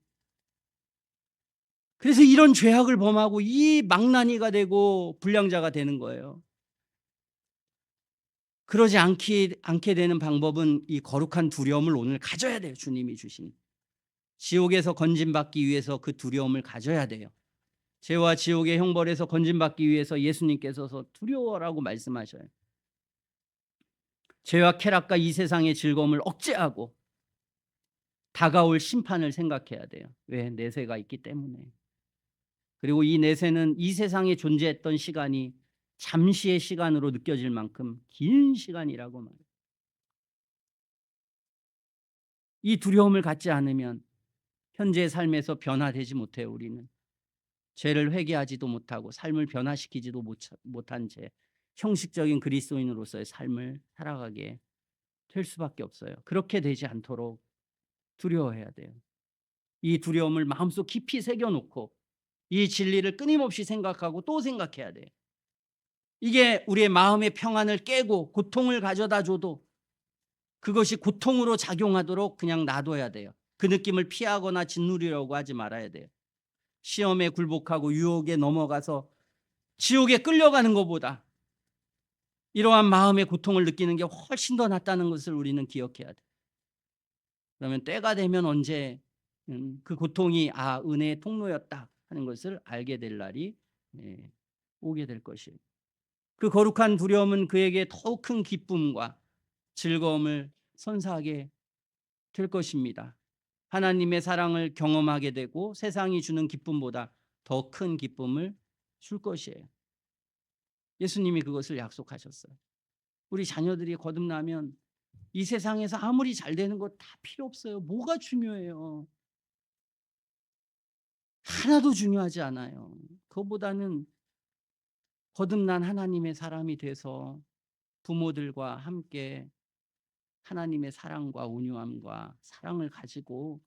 그래서 이런 죄악을 범하고 이 망나니가 되고 불량자가 되는 거예요. 그러지 않게 되는 방법은 이 거룩한 두려움을 오늘 가져야 돼요. 주님이 주신. 지옥에서 건진받기 위해서 그 두려움을 가져야 돼요. 죄와 지옥의 형벌에서 건진받기 위해서 예수님께서 두려워라고 말씀하셔요. 죄와 쾌락과 이 세상의 즐거움을 억제하고 다가올 심판을 생각해야 돼요. 왜? 내세가 있기 때문에. 그리고 이 내세는 이 세상에 존재했던 시간이 잠시의 시간으로 느껴질 만큼 긴 시간이라고 말해요. 이 두려움을 갖지 않으면 현재의 삶에서 변화되지 못해요. 우리는 죄를 회개하지도 못하고 삶을 변화시키지도 못한 채 형식적인 그리스도인으로서의 삶을 살아가게 될 수밖에 없어요. 그렇게 되지 않도록 두려워해야 돼요. 이 두려움을 마음속 깊이 새겨놓고 이 진리를 끊임없이 생각하고 또 생각해야 돼요. 이게 우리의 마음의 평안을 깨고 고통을 가져다 줘도 그것이 고통으로 작용하도록 그냥 놔둬야 돼요. 그 느낌을 피하거나 짓누리려고 하지 말아야 돼요. 시험에 굴복하고 유혹에 넘어가서 지옥에 끌려가는 것보다 이러한 마음의 고통을 느끼는 게 훨씬 더 낫다는 것을 우리는 기억해야 돼. 그러면 때가 되면 언제 그 고통이 은혜의 통로였다 하는 것을 알게 될 날이 예, 오게 될 것이에요. 그 거룩한 두려움은 그에게 더욱 큰 기쁨과 즐거움을 선사하게 될 것입니다. 하나님의 사랑을 경험하게 되고 세상이 주는 기쁨보다 더 큰 기쁨을 줄 것이에요. 예수님이 그것을 약속하셨어요. 우리 자녀들이 거듭나면 이 세상에서 아무리 잘 되는 거 다 필요 없어요. 뭐가 중요해요? 하나도 중요하지 않아요. 그것보다는 거듭난 하나님의 사람이 돼서 부모들과 함께 하나님의 사랑과 온유함과 사랑을 가지고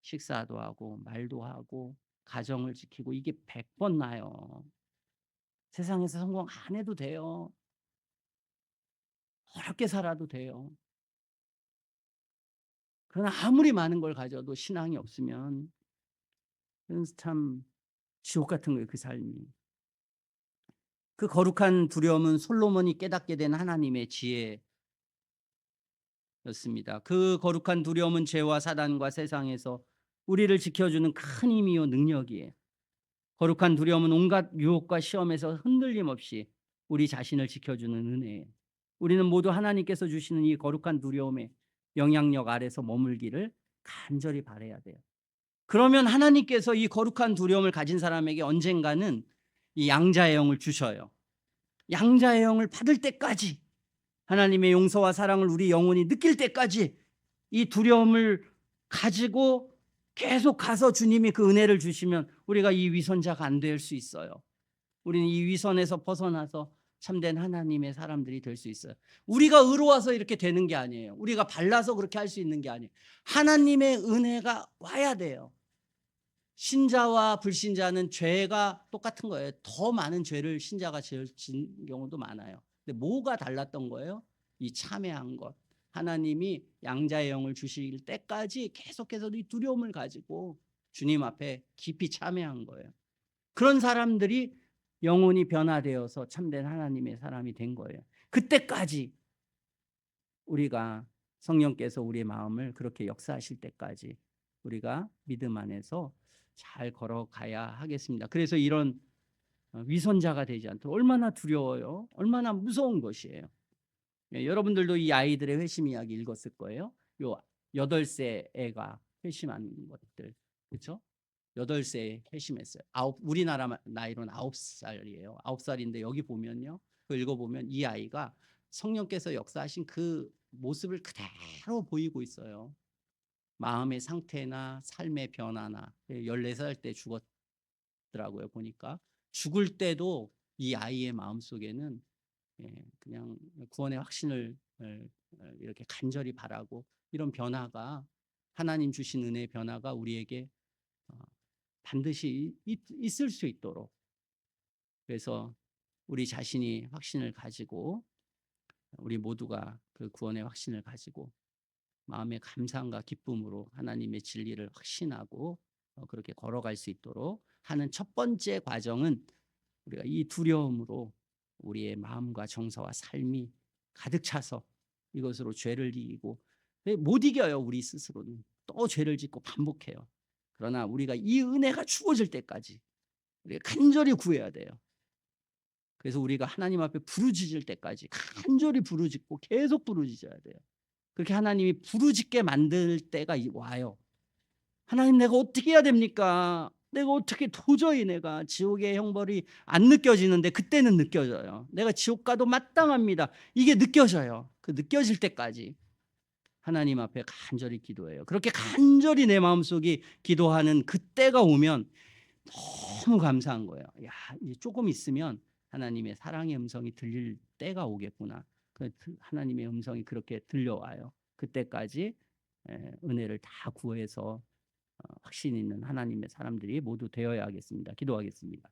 식사도 하고 말도 하고 가정을 지키고 이게 100번 나요. 세상에서 성공 안 해도 돼요. 어렵게 살아도 돼요. 그러나 아무리 많은 걸 가져도 신앙이 없으면 그건 참 지옥 같은 거예요, 그 삶이. 그 거룩한 두려움은 솔로몬이 깨닫게 된 하나님의 지혜였습니다. 그 거룩한 두려움은 죄와 사단과 세상에서 우리를 지켜주는 큰 힘이요 능력이에요. 거룩한 두려움은 온갖 유혹과 시험에서 흔들림 없이 우리 자신을 지켜주는 은혜예요. 우리는 모두 하나님께서 주시는 이 거룩한 두려움의 영향력 아래서 머물기를 간절히 바라야 돼요. 그러면 하나님께서 이 거룩한 두려움을 가진 사람에게 언젠가는 이 양자의 영을 주셔요. 양자의 영을 받을 때까지 하나님의 용서와 사랑을 우리 영혼이 느낄 때까지 이 두려움을 가지고 계속 가서 주님이 그 은혜를 주시면 우리가 이 위선자가 안 될 수 있어요. 우리는 이 위선에서 벗어나서 참된 하나님의 사람들이 될 수 있어요. 우리가 의로워서 이렇게 되는 게 아니에요. 우리가 발라서 그렇게 할 수 있는 게 아니에요. 하나님의 은혜가 와야 돼요. 신자와 불신자는 죄가 똑같은 거예요. 더 많은 죄를 신자가 지은 경우도 많아요. 근데 뭐가 달랐던 거예요? 이 참회한 것. 하나님이 양자의 영을 주실 때까지 계속해서 이 두려움을 가지고 주님 앞에 깊이 참회한 거예요. 그런 사람들이 영혼이 변화되어서 참된 하나님의 사람이 된 거예요. 그때까지 우리가 성령께서 우리의 마음을 그렇게 역사하실 때까지 우리가 믿음 안에서 잘 걸어가야 하겠습니다. 그래서 이런 위선자가 되지 않도록 얼마나 두려워요. 얼마나 무서운 것이에요. 여러분들도 이 아이들의 회심 이야기 읽었을 거예요. 요 8세 애가 회심한 것들. 그렇죠? 8세에 회심했어요. 우리나라 나이로는 9살이에요. 9살인데 여기 보면요. 그 읽어보면 이 아이가 성령께서 역사하신 그 모습을 그대로 보이고 있어요. 마음의 상태나 삶의 변화나 14살 때 죽었더라고요. 보니까 죽을 때도 이 아이의 마음속에는 그냥 구원의 확신을 이렇게 간절히 바라고 이런 변화가 하나님 주신 은혜의 변화가 우리에게 어, 반드시 있을 수 있도록 그래서 우리 자신이 확신을 가지고 우리 모두가 그 구원의 확신을 가지고 마음의 감사함과 기쁨으로 하나님의 진리를 확신하고 그렇게 걸어갈 수 있도록 하는 첫 번째 과정은 우리가 이 두려움으로 우리의 마음과 정서와 삶이 가득 차서 이것으로 죄를 이기고 못 이겨요. 우리 스스로는 또 죄를 짓고 반복해요. 그러나 우리가 이 은혜가 주어질 때까지 우리가 간절히 구해야 돼요. 그래서 우리가 하나님 앞에 부르짖을 때까지 간절히 부르짖고 계속 부르짖어야 돼요. 그렇게 하나님이 부르짖게 만들 때가 와요. 하나님 내가 어떻게 해야 됩니까? 내가 어떻게 도저히 내가 지옥의 형벌이 안 느껴지는데 그때는 느껴져요. 내가 지옥 가도 마땅합니다. 이게 느껴져요. 그 느껴질 때까지 하나님 앞에 간절히 기도해요. 그렇게 간절히 내 마음속이 기도하는 그때가 오면 너무 감사한 거예요. 야, 이제 조금 있으면 하나님의 사랑의 음성이 들릴 때가 오겠구나. 하나님의 음성이 그렇게 들려와요. 그때까지 은혜를 다 구해서 확신 있는 하나님의 사람들이 모두 되어야 하겠습니다. 기도하겠습니다.